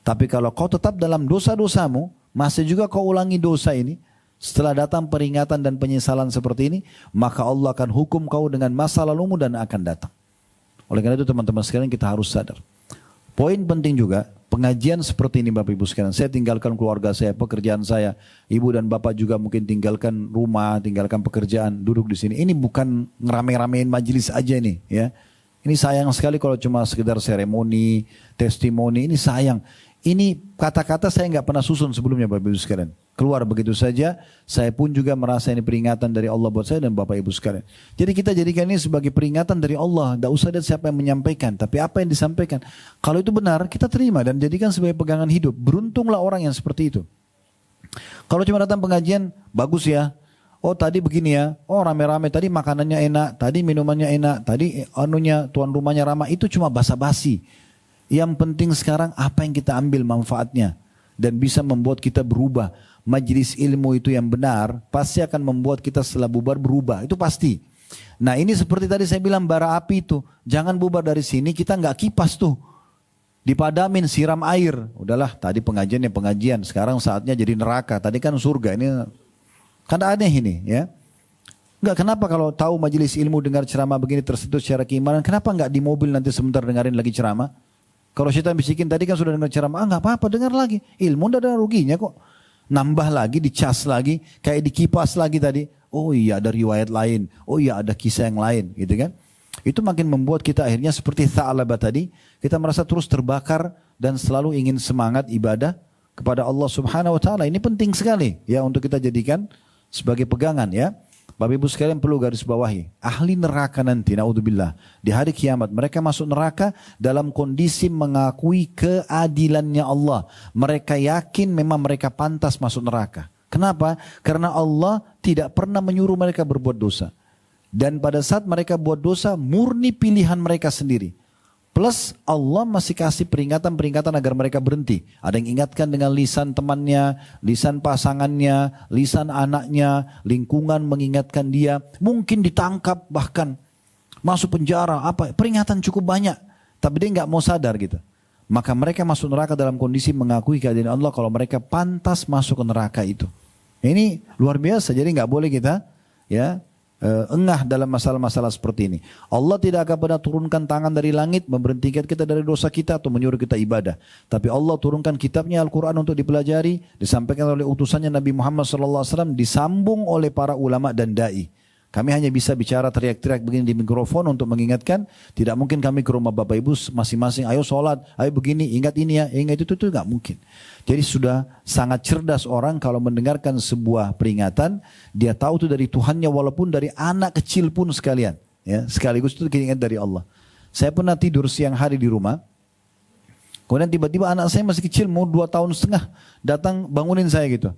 Tapi kalau kau tetap dalam dosa-dosamu, masih juga kau ulangi dosa ini, setelah datang peringatan dan penyesalan seperti ini, maka Allah akan hukum kau dengan masa lalumu dan akan datang. Oleh karena itu teman-teman sekalian kita harus sadar. Poin penting juga, pengajian seperti ini Bapak Ibu sekalian. Saya tinggalkan keluarga saya, pekerjaan saya. Ibu dan Bapak juga mungkin tinggalkan rumah, tinggalkan pekerjaan, duduk di sini. Ini bukan ngerame-ramein majelis aja ini, ya. Ini sayang sekali kalau cuma sekedar seremoni, testimoni, ini sayang. Ini kata-kata saya nggak pernah susun sebelumnya Bapak Ibu sekalian. Keluar begitu saja, saya pun juga merasa ini peringatan dari Allah buat saya dan Bapak Ibu sekalian. Jadi kita jadikan ini sebagai peringatan dari Allah. Tidak usah lihat siapa yang menyampaikan, tapi apa yang disampaikan. Kalau itu benar, kita terima dan jadikan sebagai pegangan hidup. Beruntunglah orang yang seperti itu. Kalau cuma datang pengajian, bagus ya. Oh tadi begini ya, oh rame-rame, tadi makanannya enak, tadi minumannya enak, tadi tuan rumahnya ramah. Itu cuma basa-basi. Yang penting sekarang apa yang kita ambil manfaatnya dan bisa membuat kita berubah. Majelis ilmu itu yang benar pasti akan membuat kita setelah bubar berubah. Itu pasti. Nah ini seperti tadi saya bilang bara api itu. Jangan bubar dari sini, kita nggak kipas tuh. Dipadamin, siram air. Udahlah tadi pengajian ya pengajian. Sekarang saatnya jadi neraka. Tadi kan surga. Ini kan aneh ini ya. Enggak, kenapa kalau tahu majelis ilmu dengar ceramah begini tersentuh secara keimanan. Kenapa nggak di mobil nanti sebentar dengarin lagi ceramah. Kalau syaitan bisikin tadi kan sudah dengar ceramah, nggak apa-apa dengar lagi. Ilmu tidak ada ruginya kok. Nambah lagi, dicas lagi, kayak dikipas lagi tadi. Oh iya ada riwayat lain, oh iya ada kisah yang lain, gitu kan? Itu makin membuat kita akhirnya seperti Tha'labah tadi, kita merasa terus terbakar dan selalu ingin semangat ibadah kepada Allah Subhanahu Wa Taala. Ini penting sekali ya untuk kita jadikan sebagai pegangan ya. Bapak Ibu sekalian perlu garis bawahi. Ahli neraka nanti, naudzubillah. Di hari kiamat mereka masuk neraka dalam kondisi mengakui keadilannya Allah. Mereka yakin memang mereka pantas masuk neraka. Kenapa? Karena Allah tidak pernah menyuruh mereka berbuat dosa. Dan pada saat mereka buat dosa, murni pilihan mereka sendiri. Plus Allah masih kasih peringatan-peringatan agar mereka berhenti. Ada yang ingatkan dengan lisan temannya, lisan pasangannya, lisan anaknya, lingkungan mengingatkan dia. Mungkin ditangkap bahkan masuk penjara. Apa? Peringatan cukup banyak. Tapi dia nggak mau sadar gitu. Maka mereka masuk neraka dalam kondisi mengakui keadilan Allah kalau mereka pantas masuk ke neraka itu. Ini luar biasa. Jadi nggak boleh kita ya engah dalam masalah-masalah seperti ini. Allah tidak akan pernah turunkan tangan dari langit memberhentikan kita dari dosa kita atau menyuruh kita ibadah. Tapi Allah turunkan kitabnya Al-Quran untuk dipelajari, disampaikan oleh utusannya Nabi Muhammad SAW, disambung oleh para ulama dan da'i. Kami hanya bisa bicara teriak-teriak begini di mikrofon untuk mengingatkan. Tidak mungkin kami ke rumah Bapak Ibu masing-masing, ayo sholat, ayo begini, ingat ini ya, ingat itu nggak mungkin. Jadi sudah sangat cerdas orang kalau mendengarkan sebuah peringatan, dia tahu itu dari Tuhannya walaupun dari anak kecil pun sekalian. Ya, sekaligus itu ingat dari Allah. Saya pernah tidur siang hari di rumah, kemudian tiba-tiba anak saya masih kecil, mau 2 tahun setengah, datang bangunin saya gitu.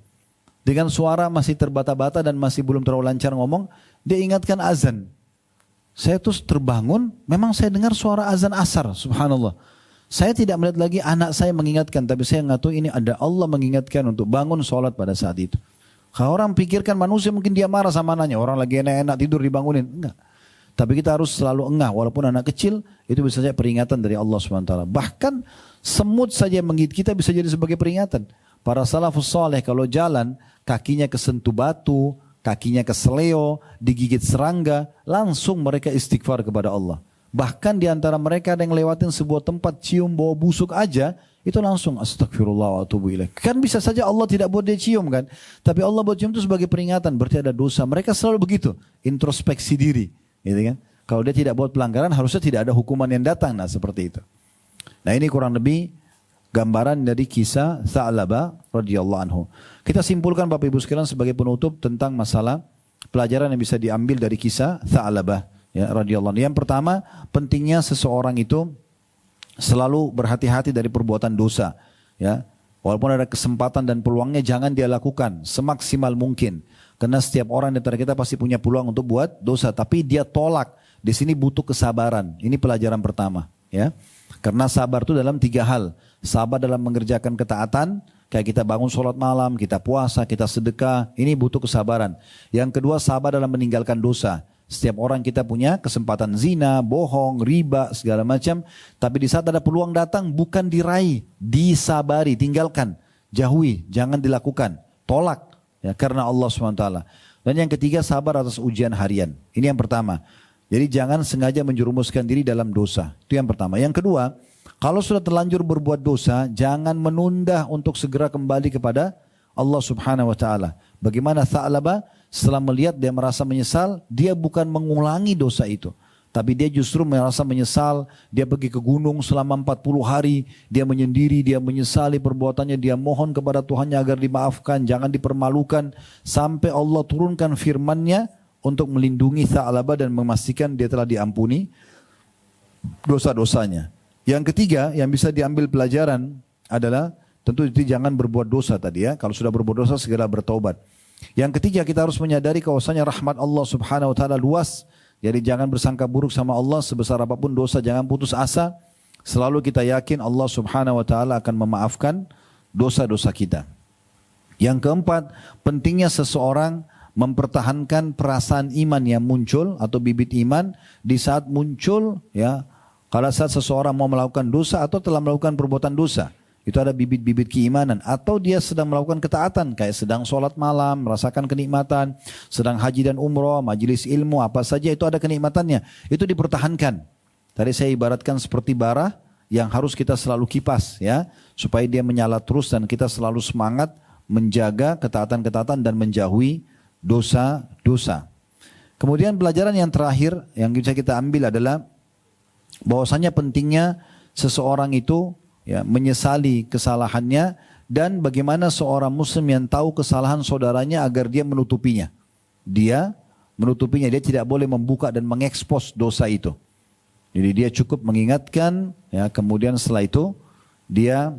Dengan suara masih terbata-bata dan masih belum terlalu lancar ngomong, dia ingatkan azan. Saya terus terbangun, memang saya dengar suara azan asar, subhanallah. Saya tidak melihat lagi anak saya mengingatkan, tapi saya nggak tahu ini ada Allah mengingatkan untuk bangun sholat pada saat itu. Kalau orang pikirkan manusia mungkin dia marah sama anaknya, orang lagi enak-enak tidur dibangunin, enggak. Tapi kita harus selalu engah, walaupun anak kecil, itu bisa saja peringatan dari Allah SWT. Bahkan semut saja menggigit kita bisa jadi sebagai peringatan. Para salafus saleh kalau jalan, kakinya kesentuh batu, kakinya keseleo, digigit serangga, langsung mereka istighfar kepada Allah. Bahkan di antara mereka ada yang lewatin sebuah tempat cium bau busuk aja, itu langsung astagfirullah wa atubu ilaih. Kan bisa saja Allah tidak buat dia cium kan, tapi Allah buat cium itu sebagai peringatan, berarti ada dosa. Mereka selalu begitu, introspeksi diri, gitu kan. Kalau dia tidak buat pelanggaran, harusnya tidak ada hukuman yang datang, nah seperti itu. Nah ini kurang lebih gambaran dari kisah Tha'labah radhiyallahu anhu. Kita simpulkan Bapak Ibu sekalian sebagai penutup tentang masalah pelajaran yang bisa diambil dari kisah Tha'labah ya radhiyallahu anhu. Yang pertama, pentingnya seseorang itu selalu berhati-hati dari perbuatan dosa ya. Walaupun ada kesempatan dan peluangnya, jangan dia lakukan semaksimal mungkin. Karena setiap orang di antara kita pasti punya peluang untuk buat dosa, tapi dia tolak. Di sini butuh kesabaran. Ini pelajaran pertama ya. Karena sabar itu dalam 3 hal. Sabar dalam mengerjakan ketaatan, kayak kita bangun sholat malam, kita puasa, kita sedekah, ini butuh kesabaran. Yang kedua, sabar dalam meninggalkan dosa. Setiap orang kita punya kesempatan zina, bohong, riba, segala macam. Tapi di saat ada peluang datang, bukan diraih, disabari, tinggalkan, jauhi, jangan dilakukan, tolak ya, karena Allah SWT. Dan yang ketiga, sabar atas ujian harian. Ini yang pertama. Jadi jangan sengaja menjerumuskan diri dalam dosa. Itu yang pertama. Yang kedua, kalau sudah terlanjur berbuat dosa, jangan menunda untuk segera kembali kepada Allah Subhanahu Wa Taala. Bagaimana Tha'labah setelah melihat dia merasa menyesal, dia bukan mengulangi dosa itu. Tapi dia justru merasa menyesal, dia pergi ke gunung selama 40 hari, dia menyendiri, dia menyesali perbuatannya, dia mohon kepada Tuhannya agar dimaafkan, jangan dipermalukan. Sampai Allah turunkan firman-Nya untuk melindungi Tha'labah dan memastikan dia telah diampuni dosa-dosanya. Yang ketiga yang bisa diambil pelajaran adalah tentu itu jangan berbuat dosa tadi ya. Kalau sudah berbuat dosa segera bertaubat. Yang ketiga kita harus menyadari bahwasanya rahmat Allah Subhanahu wa taala luas. Jadi jangan bersangka buruk sama Allah, sebesar apapun dosa jangan putus asa. Selalu kita yakin Allah Subhanahu wa taala akan memaafkan dosa-dosa kita. Yang keempat, pentingnya seseorang mempertahankan perasaan iman yang muncul atau bibit iman di saat muncul ya. Kalau saat seseorang mau melakukan dosa atau telah melakukan perbuatan dosa, itu ada bibit-bibit keimanan. Atau dia sedang melakukan ketaatan, kayak sedang sholat malam, merasakan kenikmatan, sedang haji dan umroh, majelis ilmu, apa saja itu ada kenikmatannya. Itu dipertahankan. Tadi saya ibaratkan seperti bara yang harus kita selalu kipas ya, supaya dia menyala terus dan kita selalu semangat menjaga ketaatan-ketaatan dan menjauhi dosa-dosa. Kemudian pelajaran yang terakhir yang bisa kita ambil adalah bahwasanya pentingnya seseorang itu ya, menyesali kesalahannya dan bagaimana seorang muslim yang tahu kesalahan saudaranya agar dia menutupinya. Dia menutupinya, dia tidak boleh membuka dan mengekspos dosa itu. Jadi dia cukup mengingatkan, ya, kemudian setelah itu dia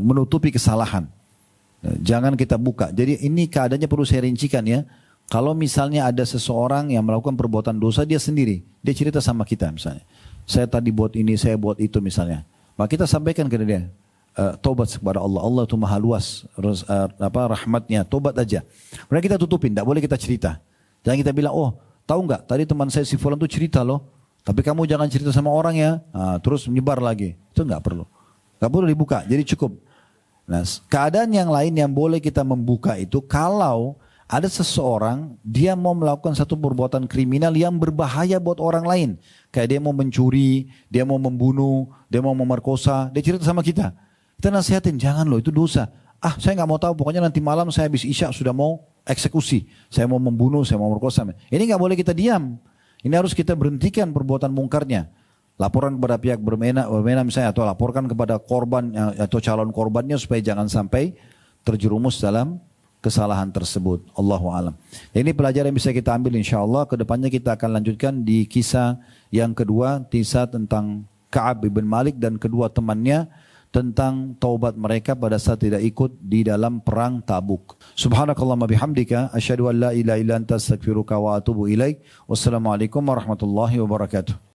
menutupi kesalahan. Jangan kita buka. Jadi ini keadaannya perlu saya rincikan ya. Kalau misalnya ada seseorang yang melakukan perbuatan dosa dia sendiri, dia cerita sama kita misalnya. Saya tadi buat ini, saya buat itu misalnya. Maka kita sampaikan kepada dia, tobat kepada Allah. Allah itu maha luas rahmatnya, tobat aja. Kemudian kita tutupin, tidak boleh kita cerita. Jangan kita bilang, oh tahu nggak tadi teman saya si Fulan itu cerita loh. Tapi kamu jangan cerita sama orang ya. Nah, terus menyebar lagi. Itu nggak perlu. Nggak perlu dibuka, jadi cukup. Nah, keadaan yang lain yang boleh kita membuka itu kalau ada seseorang dia mau melakukan satu perbuatan kriminal yang berbahaya buat orang lain. Kayak dia mau mencuri, dia mau membunuh, dia mau memerkosa, dia cerita sama kita. Kita nasihatin, jangan loh itu dosa. Ah saya nggak mau tahu, pokoknya nanti malam saya habis isya sudah mau eksekusi. Saya mau membunuh, saya mau memerkosa. Ini nggak boleh kita diam. Ini harus kita berhentikan perbuatan mungkarnya. Laporan kepada pihak berwenang misalnya atau laporkan kepada korban atau calon korbannya supaya jangan sampai terjerumus dalam kesalahan tersebut. Allahu a'lam. Ini pelajaran yang bisa kita ambil insyaallah. Kedepannya kita akan lanjutkan di kisah yang kedua, kisah tentang Ka'ab bin Malik dan kedua temannya tentang taubat mereka pada saat tidak ikut di dalam perang Tabuk. Subhanakallahumma bihamdika asyhadu an la ilaha illa anta astaghfiruka wa atubu ilaik. Wassalamualaikum warahmatullahi wabarakatuh.